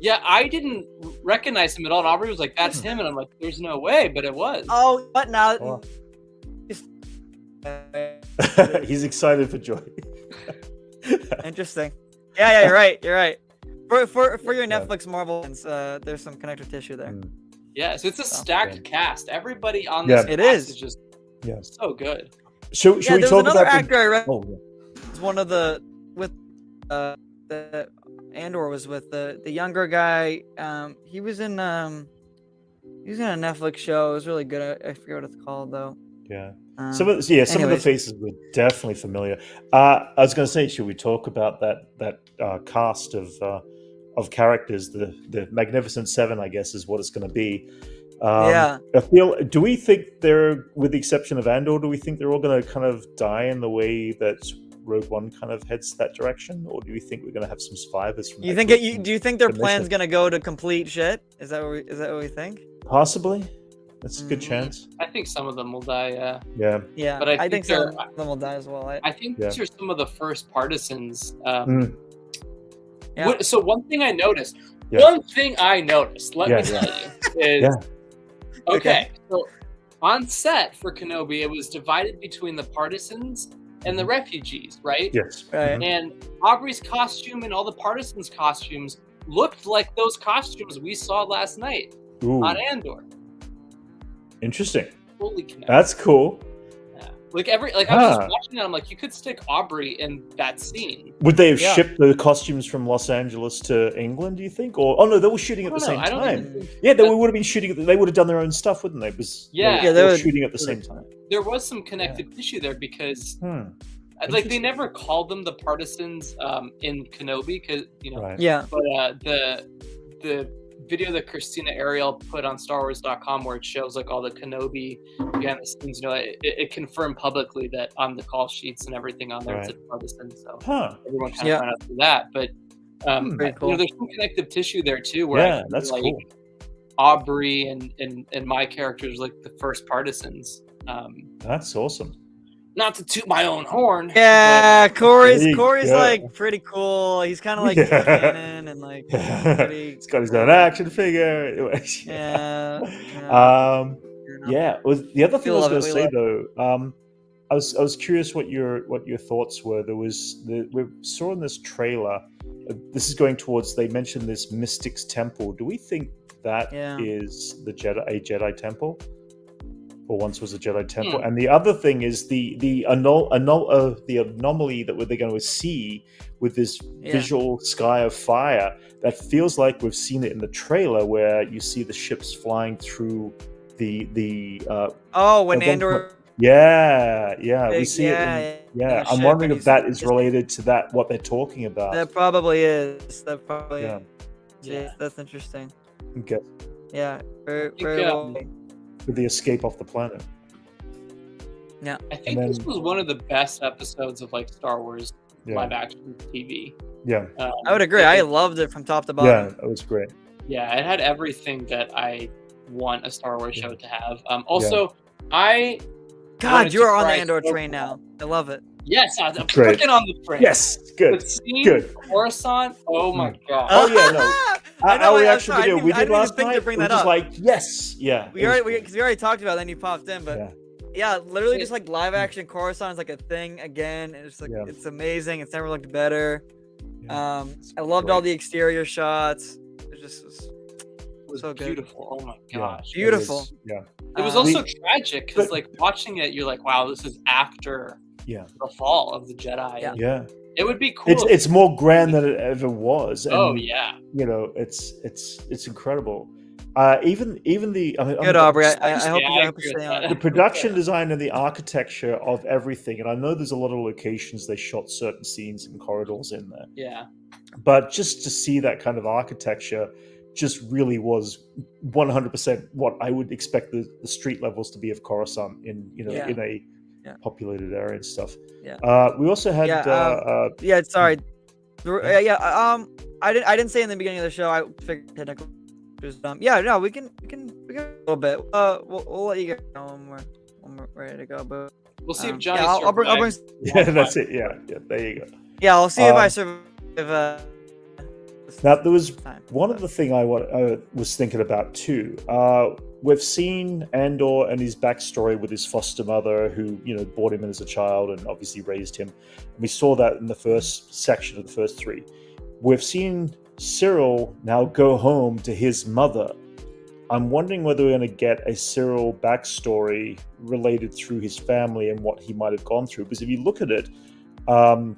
Yeah, I didn't recognize him at all. And Aubrey was like, "That's him," and I'm like, "There's no way," but it was. oh, what now? Oh. He's excited for Joy. Interesting. Yeah, you're right. For your Yeah. Netflix Marvel fans, there's some connective tissue there. Mm. Yeah, so it's a Oh, stacked yeah. cast. Everybody on Yeah. this It cast is. is just Yeah. so good. Should Yeah, we there was talk another about actor I read. Oh, yeah. Was one of the the Andor was with the younger guy. He was in a Netflix show. It was really good. I forget what it's called though. Yeah. Um, Some of the anyways. faces were definitely familiar. I was going to say, should we talk about that cast of characters? The Magnificent Seven, I guess, is what it's going to be. Yeah. Do we think they're, with the exception of Andor, do we think they're all going to kind of die in the way that Rogue One kind of heads that direction, or do we think we're going to have some survivors from? You that think group do you think their the plan's mission? gonna go to complete shit? Is that what we think? Possibly. That's a good chance. I think some of them will die. Yeah. Yeah. Yeah, But I think some of them will die as well. I think these are some of the first partisans. Yeah. So one thing I noticed. Yeah. One thing I noticed. Let me tell you is okay. So on set for Kenobi, it was divided between the partisans and the refugees, right? Yes. Right. And Aubrey's costume and all the partisans' costumes looked like those costumes we saw last night on Andor. Interesting. Fully connected. That's cool. Yeah. I was just watching it. I'm like, you could stick Aubrey in that scene. Would they have shipped the costumes from Los Angeles to England, do you think? Or they were shooting at the same time. Yeah, they would have been shooting. They would have done their own stuff, wouldn't they? They were shooting at the same time. There was some connective tissue there because, they never called them the partisans in Kenobi, because But the video that Christina Ariel put on StarWars.com, where it shows like all the Kenobi behind the scenes, it confirmed publicly that on the call sheets and everything on there, it's a partisan. So everyone kind of found out through that. But cool. there's some connective tissue there too, where that's like cool. Aubrey and my characters like the first partisans. That's awesome. Not to toot my own horn. Yeah, Corey's like pretty cool. He's kind of like canon and like pretty. He's got his own action figure. Yeah. The other thing I was going to say though, I was curious what your thoughts were. We saw in this trailer. This is going towards. They mentioned this Mystic's Temple. Do we think that is a Jedi temple? Or once was a Jedi temple, and the other thing is the anomaly that they're going to see with this visual sky of fire. That feels like we've seen it in the trailer, where you see the ships flying through the when Andor. We see it. I'm wondering if that is related to that what they're talking about. That probably is. Yeah, that's interesting. Okay. Yeah, very well. With the escape off the planet. Yeah, I think this was one of the best episodes of like Star Wars live action TV. Yeah, I would agree. I loved it from top to bottom. Yeah, it was great. Yeah, it had everything that I want a Star Wars show to have. You're on the Andor train now. I love it. Yes, I'm freaking on the train. Yes, good. The scene, good. Coruscant. Oh my god. Oh yeah, no. Our reaction video we did last night. We were just like, yes, yeah. We already talked about it, then you popped in, but literally just like live action Coruscant is like a thing again. And it's like it's amazing. It's never looked better. I loved all the exterior shots. It was so good. Beautiful. Oh my gosh. Beautiful. It was also tragic because like watching it, you're like, wow, this is after the fall of the Jedi. Yeah. It would be cool. It's more grand than it ever was. And, it's incredible. Even the good Aubrey. I hope you stay on. The production design and the architecture of everything, and I know there's a lot of locations they shot certain scenes and corridors in there. Yeah. But just to see that kind of architecture just really was 100% what I would expect the street levels to be of Coruscant in a populated area and stuff. We also had sorry. I didn't say in the beginning of the show. I figured technical. We can a little bit. We'll let you get when we're ready to go. But we'll see if Johnny. I'll bring. That's it. Yeah. There you go. Yeah, I'll see if I survive. Now there was one other thing I was thinking about too. We've seen Andor and his backstory with his foster mother, who brought him in as a child and obviously raised him. And we saw that in the first section of the first 3. We've seen Cyril now go home to his mother. I'm wondering whether we're going to get a Cyril backstory related through his family and what he might have gone through. Because if you look at it, there's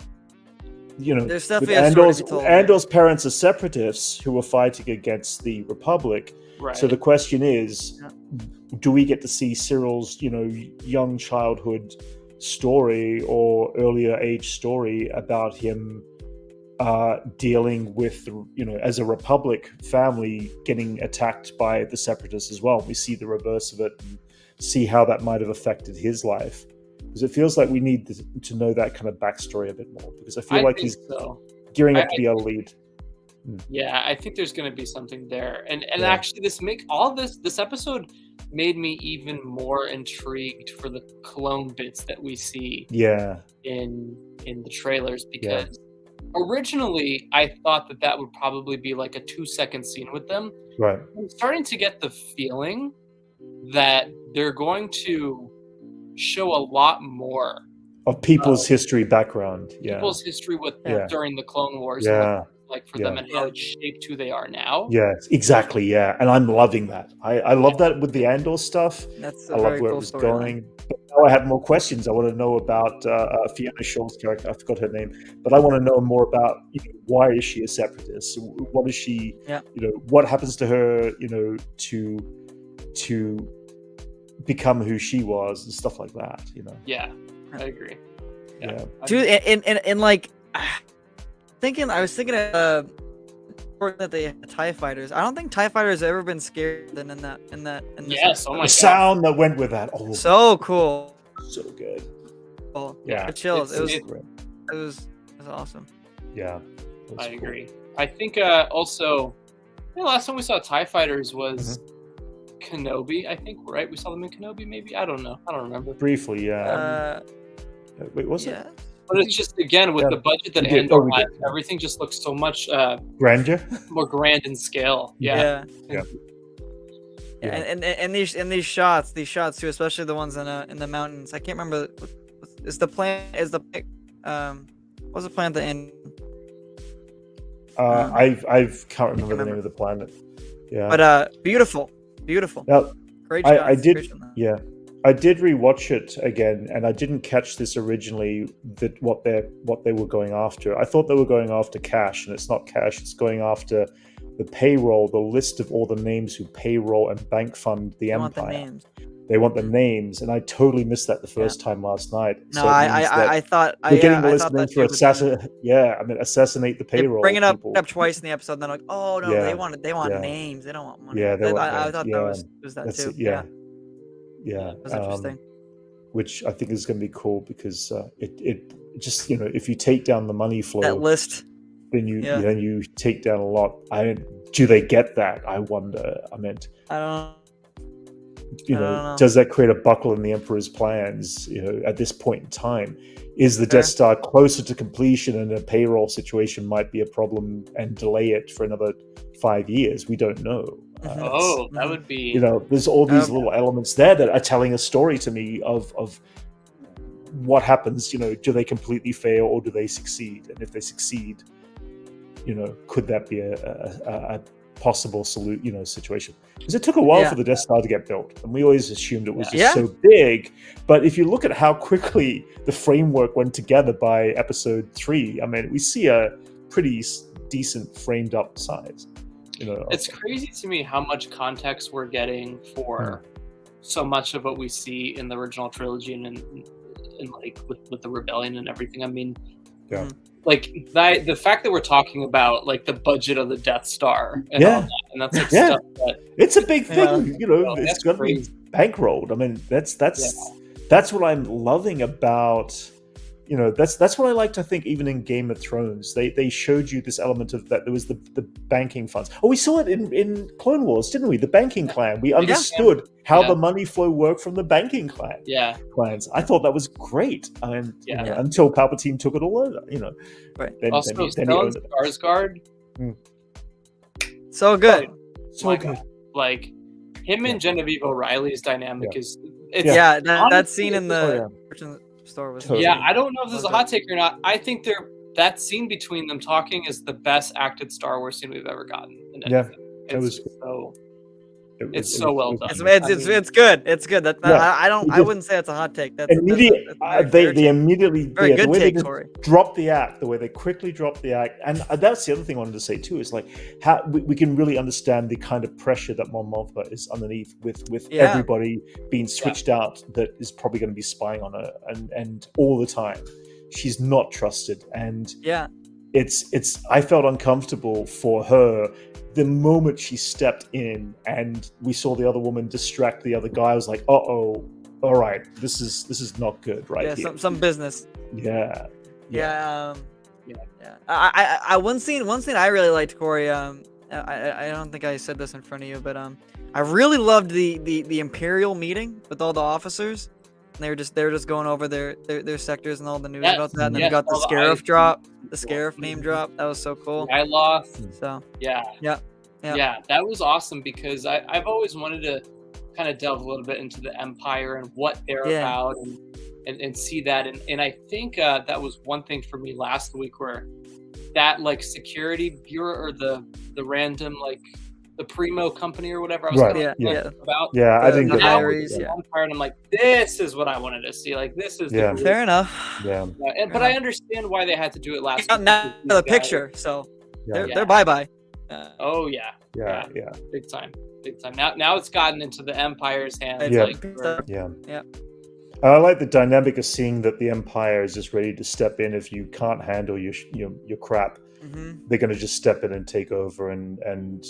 definitely Andor's parents are separatists who are fighting against the Republic. Right. So the question is, do we get to see Cyril's, young childhood story or earlier age story about him dealing with, as a Republic family getting attacked by the separatists as well? We see the reverse of it and see how that might have affected his life. Because it feels like we need to know that kind of backstory a bit more. Because I feel like he's gearing up to be our lead. Yeah, I think there's going to be something there, and actually, this episode made me even more intrigued for the clone bits that we see. In the trailers, because originally I thought that would probably be like a 2-second scene with them. Right. I'm starting to get the feeling that they're going to show a lot more of people's history background. People's history with during the Clone Wars. And what it's like for them and how it shaped who they are now. Yes, exactly. Yeah, and I'm loving that. I love that with the Andor stuff. That's I love where it was going. But now I have more questions. I want to know about Fiona Shaw's character. I forgot her name, but I want to know more about why is she a separatist? What is she? What happens to her? To become who she was and stuff like that. Yeah, I agree. Yeah. Dude, and like I was thinking of that they had TIE fighters. I don't think TIE fighters have ever been scarier than in this yes, oh my the sound that went with that. Oh, so cool. So good. Cool. Yeah. The chills. It was awesome. Yeah. I agree. I think also the last time we saw TIE fighters was Kenobi, I think, right? We saw them in Kenobi, maybe? I don't know. I don't remember. Briefly, yeah. Wait, was it? But it's just, again, with the budget that Andor had, everything just looks so much grandeur, more grand in scale. Yeah. And these shots too, especially the ones in the mountains. I can't remember. What's the plan? What's the plan at the end? I can't remember the name of the planet. Yeah. But beautiful. Now, great shots. I did. Yeah. I did rewatch it again, and I didn't catch this originally. That what they were going after. I thought they were going after cash, and it's not cash. It's going after the payroll, the list of all the names who payroll and bank fund the Empire. They want the names, and I totally missed that the first time last night. No, so I thought we're getting the list for assassinate. Yeah, I mean assassinate the payroll. Bring it up twice in the episode, and then like, oh no, they want names. They don't want money. Yeah, I thought that was that too. Yeah. That's interesting. Which I think is going to be cool because it just if you take down the money flow, that list, then you take down a lot. Do they get that? I wonder. I meant I don't. Does that create a buckle in the Emperor's plans? At this point in time, is the Death Star closer to completion, and a payroll situation might be a problem and delay it for another 5 years? We don't know. That would be. There's all these little elements there that are telling a story to me of what happens. Do they completely fail or do they succeed? And if they succeed, could that be a possible situation? Because it took a while for the Death Star to get built, and we always assumed it was just so big. But if you look at how quickly the framework went together by Episode 3, I mean, we see a pretty decent framed up size. It's crazy to me how much context we're getting for so much of what we see in the original trilogy and like with the rebellion and everything. I mean, like the fact that we're talking about like the budget of the Death Star and all that, and that's like stuff that it's a big thing. It's going to be bankrolled. I mean, that's what I'm loving about. That's what I like to think. Even in Game of Thrones, they showed you this element of that. There was the banking funds. Oh, we saw it in Clone Wars, didn't we? The banking clan. We understood how the money flow worked from the banking clan. Clans. I thought that was great. Until Palpatine took it all over. Right. Also, Stellan Skarsgård. So good. So good. Like him and Genevieve O'Reilly's dynamic is. That scene in the. Store was I don't know if this is a hot take or not. I think that scene between them talking is the best acted Star Wars scene we've ever gotten. It's so well done. It's good. It's good. I wouldn't say it's a hot take. That's they immediately very good the way take, they drop the act, the way they quickly drop the act, and that's the other thing I wanted to say too. Is like how we can really understand the kind of pressure that Mon Mothma is underneath with everybody being switched out that is probably going to be spying on her and all the time. She's not trusted, and it's I felt uncomfortable for her. The moment she stepped in and we saw the other woman distract the other guy, I was like, all right, this is not good, right? Some business. Yeah. One scene I really liked, Corey. I don't think I said this in front of you, but I really loved the Imperial meeting with all the officers. And they were just going over their sectors and all the news about that. And then we got the Scarif drop, the Scarif name drop. That was so cool. I lost. So yeah, that was awesome because I've always wanted to kind of delve a little bit into the Empire and what they're about and see that. And I think that was one thing for me last week where that like security bureau or the random like the Primo company or whatever I was about. Yeah, I didn't get diaries, Empire, and I'm like, this is what I wanted to see. Like this is fair enough. But I understand why they had to do it last week. Now the picture, so they're bye-bye. Big time. Now it's gotten into the Empire's hands. I like the dynamic of seeing that the Empire is just ready to step in if you can't handle your crap. Mm-hmm. They're going to just step in and take over, and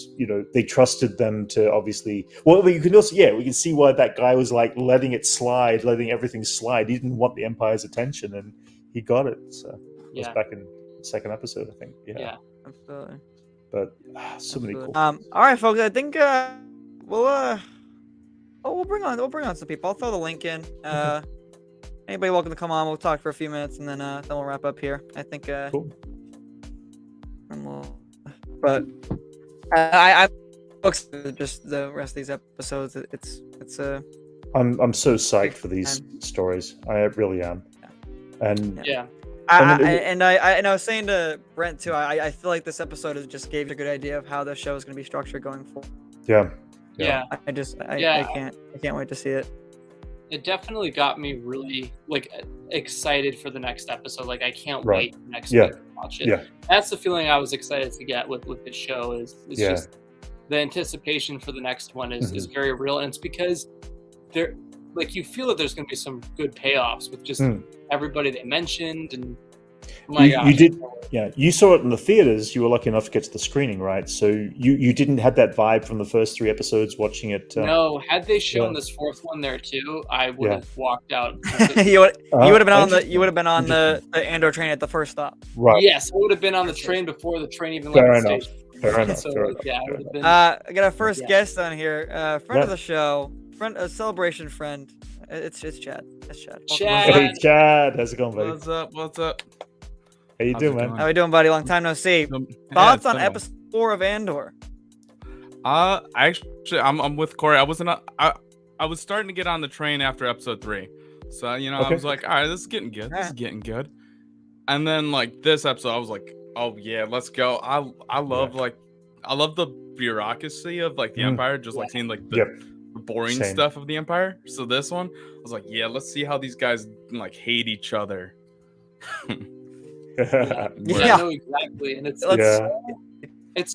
they trusted them to obviously. Well, you can also we can see why that guy was like letting everything slide. He didn't want the Empire's attention, and he got it. So it was back in the second episode, I think. Yeah, absolutely. But so many cool. All right, folks. I think we'll bring on some people. I'll throw the link in. Anybody welcome to come on. We'll talk for a few minutes, and then we'll wrap up here. I think. Cool. But I just the rest of these episodes. It's I'm so psyched for these stories. I really am. And I was saying to Brent too. I feel like this episode just gave you a good idea of how the show is going to be structured going forward. Yeah. I can't wait to see it. It definitely got me really like excited for the next episode. Like I can't wait for next week to watch it. That's the feeling I was excited to get with this show is just the anticipation for the next one is very real, and it's because there like you feel that there's going to be some good payoffs with just everybody they mentioned and you did. Yeah, you saw it in the theaters. You were lucky enough to get to the screening, right? So you didn't have that vibe from the first 3 episodes watching it. No, had they shown this 4th one there too, I would have walked out. you would have been on the Andor train at the first stop. Right. Yes, I would have been on the train before the train even left the station. Fair enough. So, yeah, I would have been. I got our first guest on here, friend of the show, a celebration friend. It's Chad. It's Chad. Hey, Chad, how's it going, buddy? What's up? How you doing, man? How we doing, buddy? Long time no see. Thoughts on episode 4 of Andor? Actually, I'm with Corey. I was starting to get on the train after episode 3, so I was like, all right, this is getting good. This is getting good. And then like this episode, I was like, oh yeah, let's go. I love the bureaucracy of like the Empire, just like seeing like the boring stuff of the Empire. So this one, I was like, yeah, let's see how these guys like hate each other. No, exactly, and it's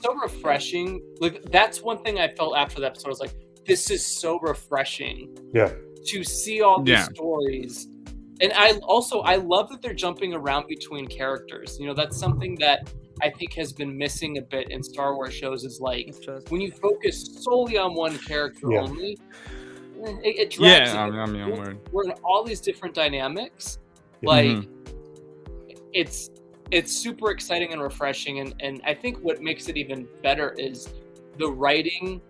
so refreshing. Like that's one thing I felt after the episode. I was like, this is so refreshing. To see all these stories, and I love that they're jumping around between characters. That's something that I think has been missing a bit in Star Wars shows. Is like when you focus solely on one character only, it drags. We're in all these different dynamics, like. It's super exciting and refreshing, and I think what makes it even better is the writing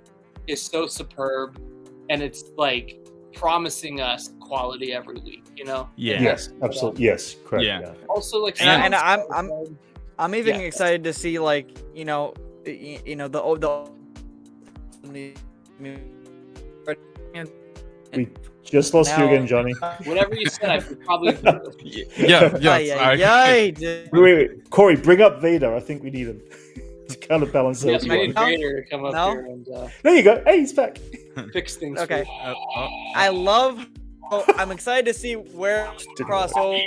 is so superb, and it's like promising us quality every week. Yes, absolutely. Yes, correct. Yeah. Also, like, and I'm even excited to see like the we just lost you again, Johnny. Whatever you said, I could probably. Wait, Corey, bring up Vader. I think we need him to kind of balance those. Yes, we need Vader to come up here and. There you go. Hey, he's back. Fix things. Okay. I love. I'm excited to see where crossover.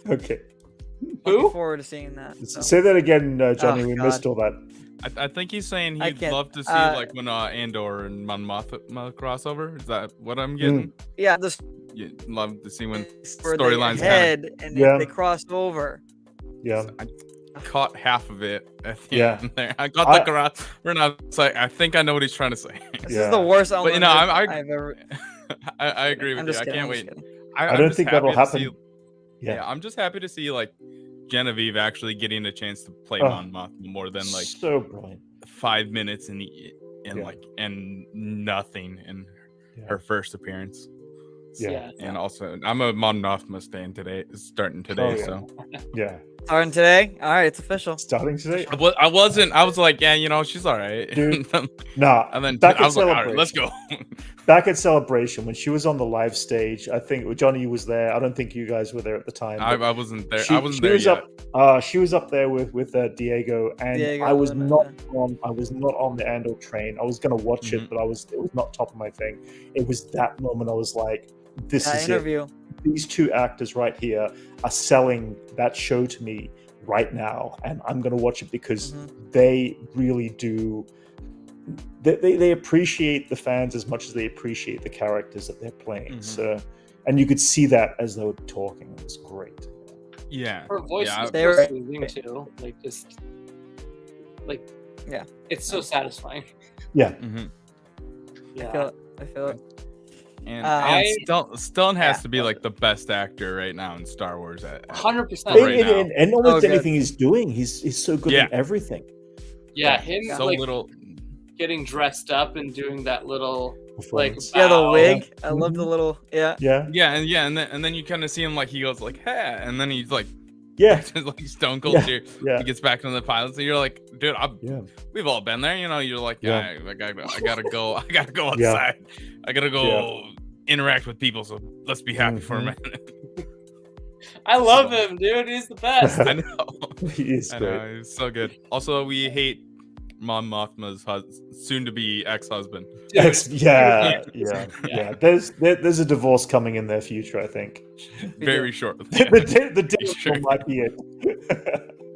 Okay. Looking forward to seeing that. Say that again, Johnny. We missed all that. I think he's saying he'd love to see like when Andor and Mon Mothma crossover. Is that what I'm getting? Yeah, you'd love to see when storylines head and they cross over. Yeah, I caught half of it at the end there. I got the cross. I think I know what he's trying to say. This is the worst element I've ever. I agree with you. I can't wait. I don't think that'll happen. I'm just happy to see like Genevieve actually getting a chance to play Mon Mothma more than like so brilliant 5 minutes and nothing in her first appearance. Yeah. And also, I'm a Mon Mothma stan starting today. So yeah. Starting today? All right, it's official. Starting today? I was like, yeah, she's all right. Dude, nah. And then back I at was like, all right, Celebration. let's go. Back at Celebration, when she was on the live stage, I think Johnny was there. I don't think you guys were there at the time. I wasn't there. I wasn't there yet. She was up there with Diego, and I was not on the Andor train. I was gonna watch it, but it was not top of my thing. It was that moment I was like, this is interview. It. These two actors right here are selling that show to me right now, and I'm going to watch it because they really do. They appreciate the fans as much as they appreciate the characters that they're playing. So, and you could see that as they were talking. It was great. Yeah, her voice is soothing too. Like just like it's so satisfying. Yeah, yeah. I feel it. And Stellan has to be like the best actor right now in Star Wars. 100%. And almost anything he's doing, he's so good at everything. Yeah, him so little getting dressed up and doing that little the wig. I love the little and then you kind of see him like he goes like hey, and then he's like like Stone Cold here. He gets back into the pilots, and you're like, dude, we've all been there. You're like, I gotta go. I gotta go outside. I gotta go interact with people. So let's be happy for a minute. I love him, dude. He's the best. I know. He is great. He's so good. Also, we hate Mon Mothma's soon-to-be ex-husband. There's a divorce coming in their future, I think. Very short. The divorce might be it.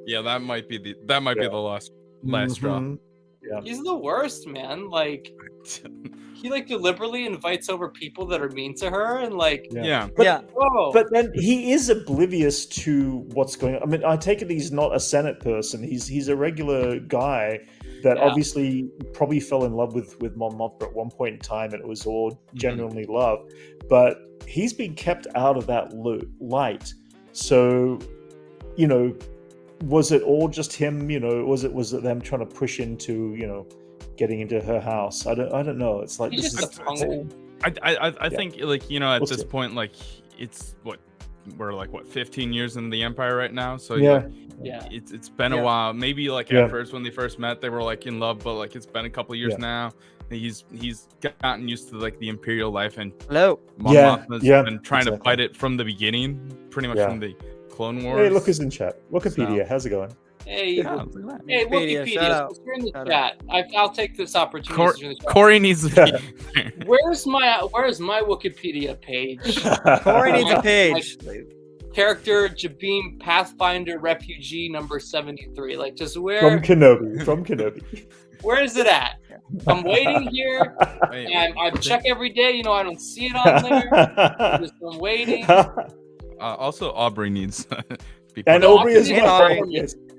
Yeah, that might be the last straw. Yeah. He's the worst, man. Like he deliberately invites over people that are mean to her, and but then he is oblivious to what's going on. I mean, I take it he's not a Senate person. He's a regular guy that obviously probably fell in love with Mon Mothma at one point in time, and it was all genuinely love. But he's been kept out of that light. So, was it all just him? Was it them trying to push into getting into her house? I don't know. It's like this is. I think at this point it's we're 15 years into the Empire right now. So it's been a while. Maybe at first when they first met they were in love, but it's been a couple years now. He's gotten used to the Imperial life, and Mon Mothma's been trying to fight it from the beginning, pretty much from the Clone Wars. Hey, look who's in chat. Wikipedia, how's it going? Hey, Wikipedia, since you're in the chat, I'll take this opportunity. Corey needs to be there. Where's my Wikipedia page? Corey needs a page. Character Jabim Pathfinder Refugee number 73. Just where? From Kenobi. Where is it at? I'm waiting here. I check every day. I don't see it on there. I'm waiting. Also, Aubrey needs. And Aubrey as well.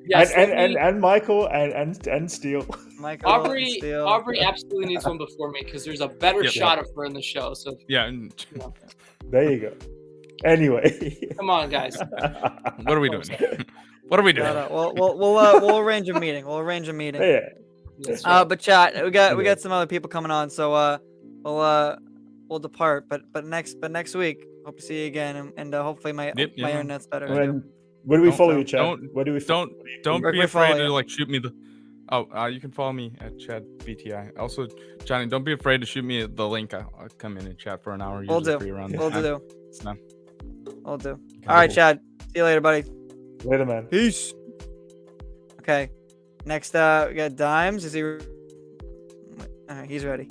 Yes, and Michael and Steele. Aubrey absolutely needs one before me because there's a better shot of her in the show. So there you go. Anyway, come on, guys. What are we doing? What are we doing? We'll arrange a meeting. Yeah. But chat, we got some other people coming on, so we'll depart. But next week, hope to see you again, and hopefully my internet's better. Where do we follow you, Chad? Don't be afraid to shoot me the. You can follow me at Chad BTI. Also, Johnny, don't be afraid to shoot me the link. I'll come in and chat for an hour. We'll do. We'll do. All right, Chad. See you later, buddy. Later, man. Peace. Okay. Next, we got Dimes. Is he? He's ready.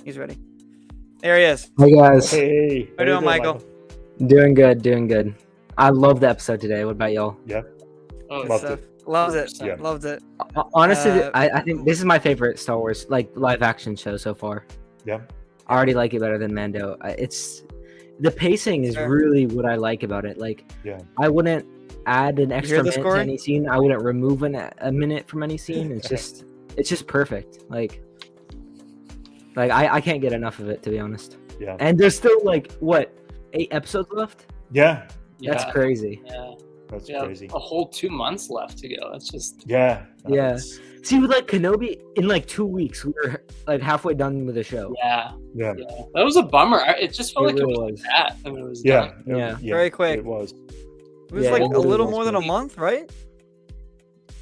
There he is. Hey guys. Hey. How you doing, Michael? Doing good. I love the episode today. What about y'all? Yeah. Loved it. Yeah. Loved it. Honestly, I think this is my favorite Star Wars live action show so far. Yeah. I already like it better than Mando. The pacing is really what I like about it. I wouldn't add an extra minute to any scene. I wouldn't remove a minute from any scene. It's just perfect. I can't get enough of it, to be honest. Yeah. And there's still 8 episodes left? Yeah. That's crazy. Yeah. That's crazy. A whole 2 months left to go. That's just yeah. See, with like Kenobi, in like 2 weeks, we were like halfway done with the show. Yeah. That was a bummer. It just felt like it was that, and it was done. Very quick. It was. It was like a little more than a month, right?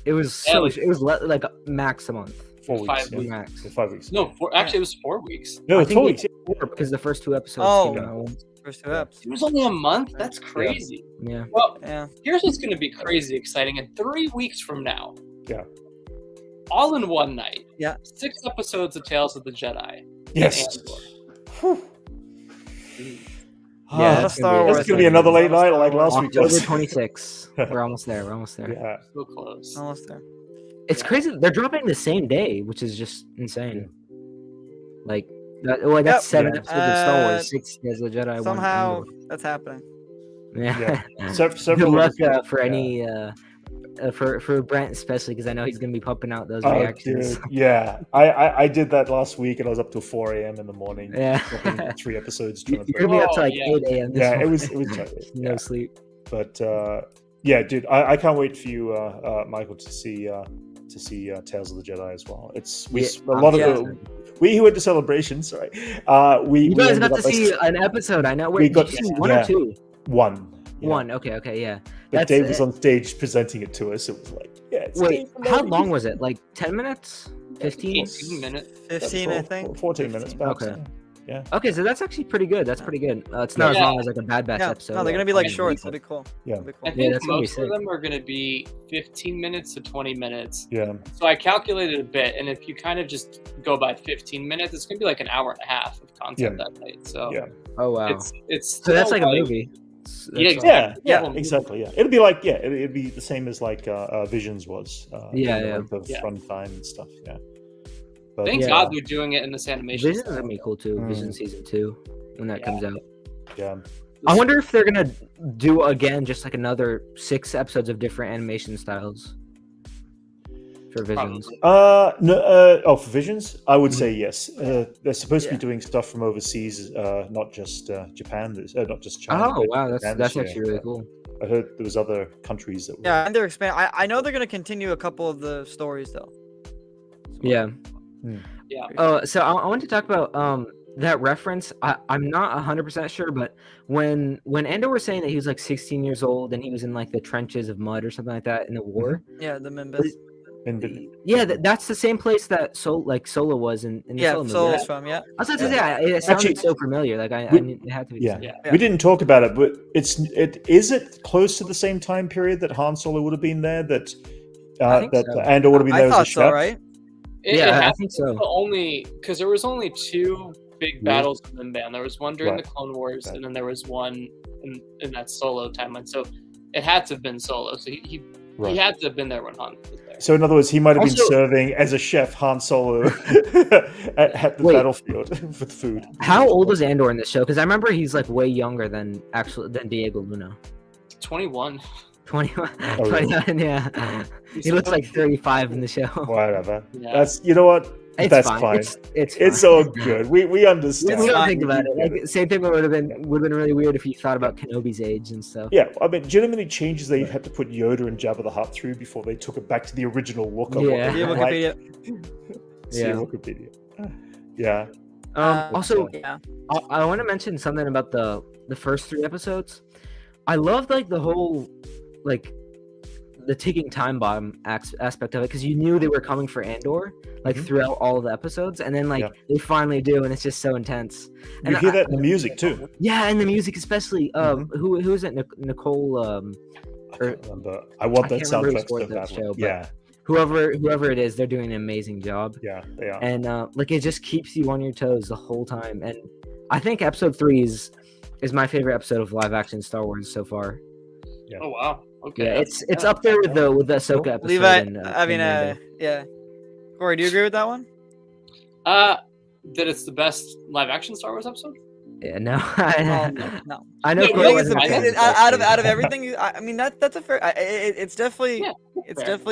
It was it was like max a month. 4 weeks. 5 weeks. Max. 5 weeks. No, actually, it was 4 weeks. No, it's 4 weeks. Because the first 2 episodes came out. First 2 episodes. It was only a month. That's crazy. Yeah. Well, here's what's going to be crazy exciting. In 3 weeks from now, all in one night, 6 episodes of Tales of the Jedi. Yes. That's going to be another late night like last week. October 26. We're almost there. Yeah. So close. Almost there. It's crazy. They're dropping the same day, which is just insane. Like, that's 7 episodes of Star Wars, 6 as a Jedi. Somehow that's happening. Yeah. Several Good luck for any for Brent especially, because I know he's gonna be pumping out those reactions. Dude. Yeah, I did that last week, and I was up till 4 a.m. in the morning. Yeah, 3 episodes. You're gonna be up to like 8 a.m. Yeah, it was no sleep. But yeah, dude, I can't wait for you, Michael, to see Tales of the Jedi as well. We who went to celebrations, right? You guys got to see an episode. I know. Wait, did you see 1 or 2? 1. Yeah. 1. Okay, yeah. But Dave was on stage presenting it to us. It was like, wait, how long was it? Like 10 minutes? 15? 15 minutes. 15, I think. 14 minutes. Perhaps. Okay. Yeah. Okay, so that's actually pretty good. That's pretty good. It's not as long as like a Bad Batch episode. No, they're gonna be like shorts. That'd be cool. Yeah. I think most of them are gonna be 15 minutes to 20 minutes. Yeah. So I calculated a bit, and if you kind of just go by 15 minutes, it's gonna be like an hour and a half of content that night. So oh wow, it's so that's like a movie. Yeah, exactly. Yeah, it'd be like it'd be the same as like Visions was. Run time and stuff. Yeah. But, thank God they're doing it in this animation. Visions is gonna be cool too. Vision season 2 when that comes out. Yeah. I wonder if they're gonna do again just like another 6 episodes of different animation styles for Visions. For Visions, I would say yes. They're supposed to be doing stuff from overseas, not just Japan. Not just China. Oh wow, that's actually really cool. I heard there was other countries that were. Yeah, and they're expanding. I know they're gonna continue a couple of the stories though. Yeah. Yeah. So I want to talk about that reference. I'm not 100% sure, but when Andor was saying that he was like 16 years old and he was in like the trenches of mud or something like that in the war. Yeah, the Mimbus. Yeah, that's the same place that Solo was in the Solo movie. Solo's from. Yeah. I was about to say it sounded so familiar. Like it had to be. Yeah. We didn't talk about it, but is it close to the same time period that Han Solo would have been there? That Andor would have been there as a chef, right? I think so. Only because there was only 2 big battles in Mimban. There was one during the Clone Wars, and then there was one in that Solo timeline. So it had to have been Solo. So he had to have been there when Han was there. So in other words, he might have been serving as a chef, Han Solo, at the battlefield with food. How old is Andor in this show? Because I remember he's like way younger than Diego Luna. 21. 21, 29, yeah. He looks like 35 in the show. Whatever. Yeah. That's what. That's fine. It's all good. We understand. We don't think about it. Like same thing would have been really weird if you thought about Kenobi's age and stuff. Yeah, I mean, do you know how many changes they had to put Yoda and Jabba the Hutt through before they took it back to the original look of Wikipedia. Wikipedia. Yeah. Also, I want to mention something about the first 3 episodes. I loved like the whole the ticking time bomb aspect of it, because you knew they were coming for Andor throughout all of the episodes, and then they finally do, and it's just so intense. And you hear that in the music too. Yeah, and the music especially. Who is it? Nicole. I can't remember. I want that soundtrack so badly. Yeah. Whoever it is, they're doing an amazing job. Yeah, they are. And it just keeps you on your toes the whole time. And I think episode 3 is my favorite episode of live action Star Wars so far. Yeah. Oh wow. Okay. Yeah, it's up there with the Ahsoka episode. Levi, yeah. Corey, do you agree with that one? That it's the best live action Star Wars episode? Yeah, no. No. I know. Out of everything, I mean that's a fair. It's definitely intense.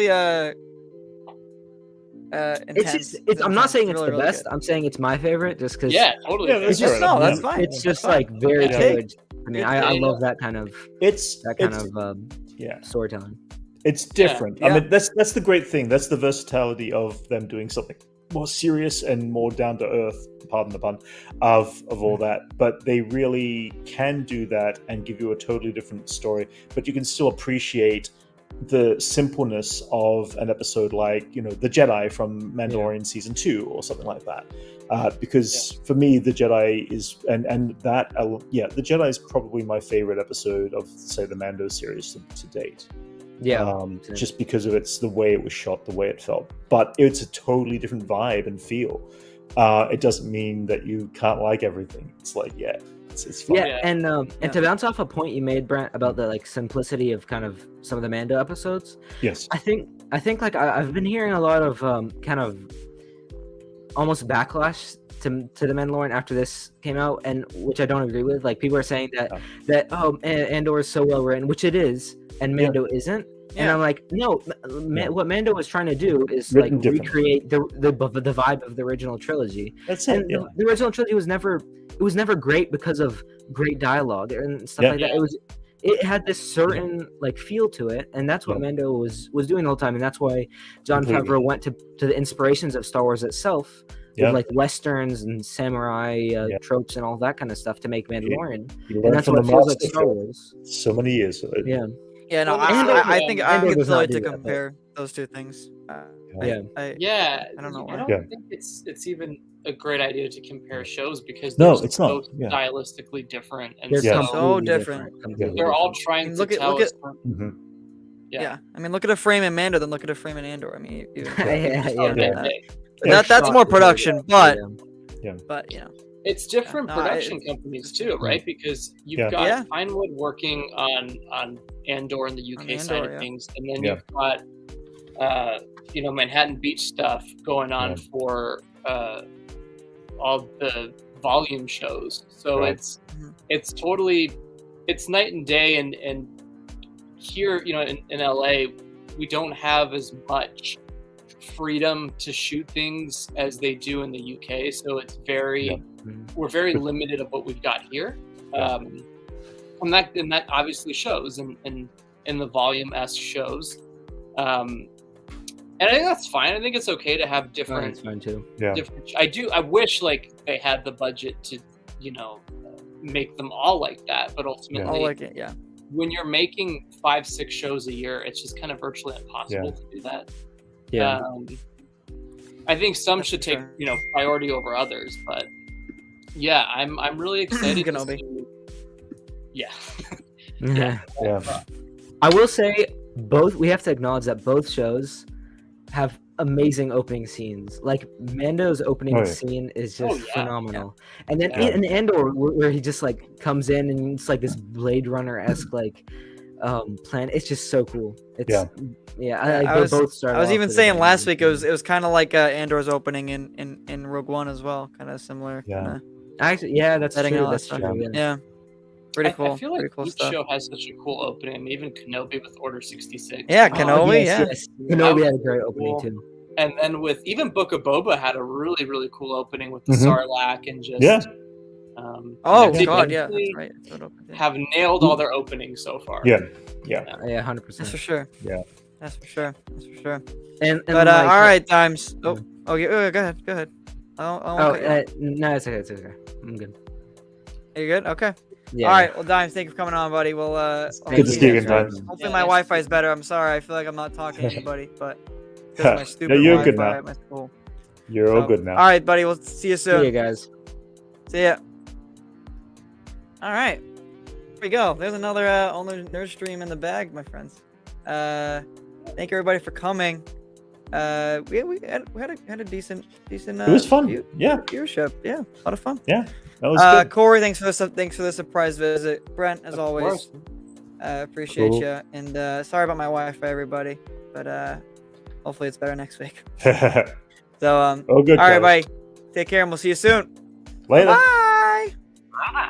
I'm not saying it's the best. Good. I'm saying it's my favorite, just because. Yeah, totally. Yeah, it's just no. That's fine. It's just like very good. I mean, I love that kind of. storytelling. It's different. Yeah. I mean, that's the great thing. That's the versatility of them doing something more serious and more down to earth, pardon the pun, of all that. But they really can do that and give you a totally different story. But you can still appreciate the simpleness of an episode like, The Jedi from Mandalorian season 2 or something like that. Because for me, The Jedi is, The Jedi is probably my favorite episode of, say, the Mando series to date. Just because of the way it was shot, the way it felt. But it's a totally different vibe and feel. It doesn't mean that you can't like everything. It's like, it's fun. And to bounce off a point you made, Brent, about the simplicity of kind of some of the Mando episodes. Yes. I think like I've been hearing a lot of kind of almost backlash to the Mandalorian after this came out, and which I don't agree with. Like, people are saying that Andor is so well written, which it is, and Mando isn't. And I'm like, no, what Mando was trying to do is recreate the vibe of the original trilogy. That's it. And the original trilogy was never great because of great dialogue and stuff like that. It had this certain feel to it, and that's what Mando was doing the whole time, and that's why Jon Favreau went to the inspirations of Star Wars itself, with westerns and samurai tropes and all that kind of stuff to make Mandalorian, and that's what it feels like Star Wars. So many years. Yeah, no, I think it's silly to compare those two things. I don't know. I don't think it's even a great idea to compare shows because they're so stylistically different and they're so different. They're all trying to tell us. I mean, look at a frame in Mando, then look at a frame in Andor. I mean, that's more production, but it's different production companies too, right? Because you've got Pinewood working on Andor in the UK side of things, and then you've got Manhattan Beach stuff going on for all the volume shows. So it's totally night and day, and here in LA we don't have as much freedom to shoot things as they do in the UK, so it's we're very limited of what we've got here, and that obviously shows in the volume-esque shows, and I think that's fine. I think it's okay to have different. That's fine too. Different. I wish they had the budget to make them all like that, but ultimately, when you're making 5-6 shows a year, it's just kind of virtually impossible to do that. I think some should take priority over others, but I'm really excited. I will say we have to acknowledge that both shows have amazing opening scenes. Like, Mando's opening scene is just phenomenal, and then in Andor, where he just comes in and it's this Blade Runner-esque plan. It's just so cool. I was even saying last week it was kind of like Andor's opening in Rogue One as well, kind of similar. Actually, that's true. That's true. Pretty cool. I feel like cool each stuff. show has such a cool opening. Even Kenobi with Order 66. Yeah, Kenobi. Kenobi had a great opening too. And then with even Book of Boba had a really, really cool opening with the Sarlacc and just that's right. Have nailed all their openings so far. 100%. That's for sure. That's for sure. And but all right, Dimes. Go ahead. No, it's okay. I'm good. Are you good? Okay. All right. Well, Dimes, thank you for coming on, buddy. We'll good to see you again, Dimes. Hopefully my Wi-Fi is better. I'm sorry. I feel like I'm not talking to anybody, but my stupid you're Wi-Fi good now. at my school. You're all good now. All right, buddy. We'll see you soon. See you guys. See ya. All right. Here we go. There's another Only Nerd stream in the bag, my friends. Thank everybody for coming. We had a decent. It was fun. Viewership. Yeah, a lot of fun. Yeah, that was good. Corey, thanks for the surprise visit. Brent, as always, appreciate you. And sorry about my Wi-Fi, everybody. But hopefully it's better next week. So all good. All right, buddy. Take care, and we'll see you soon. Later. Bye.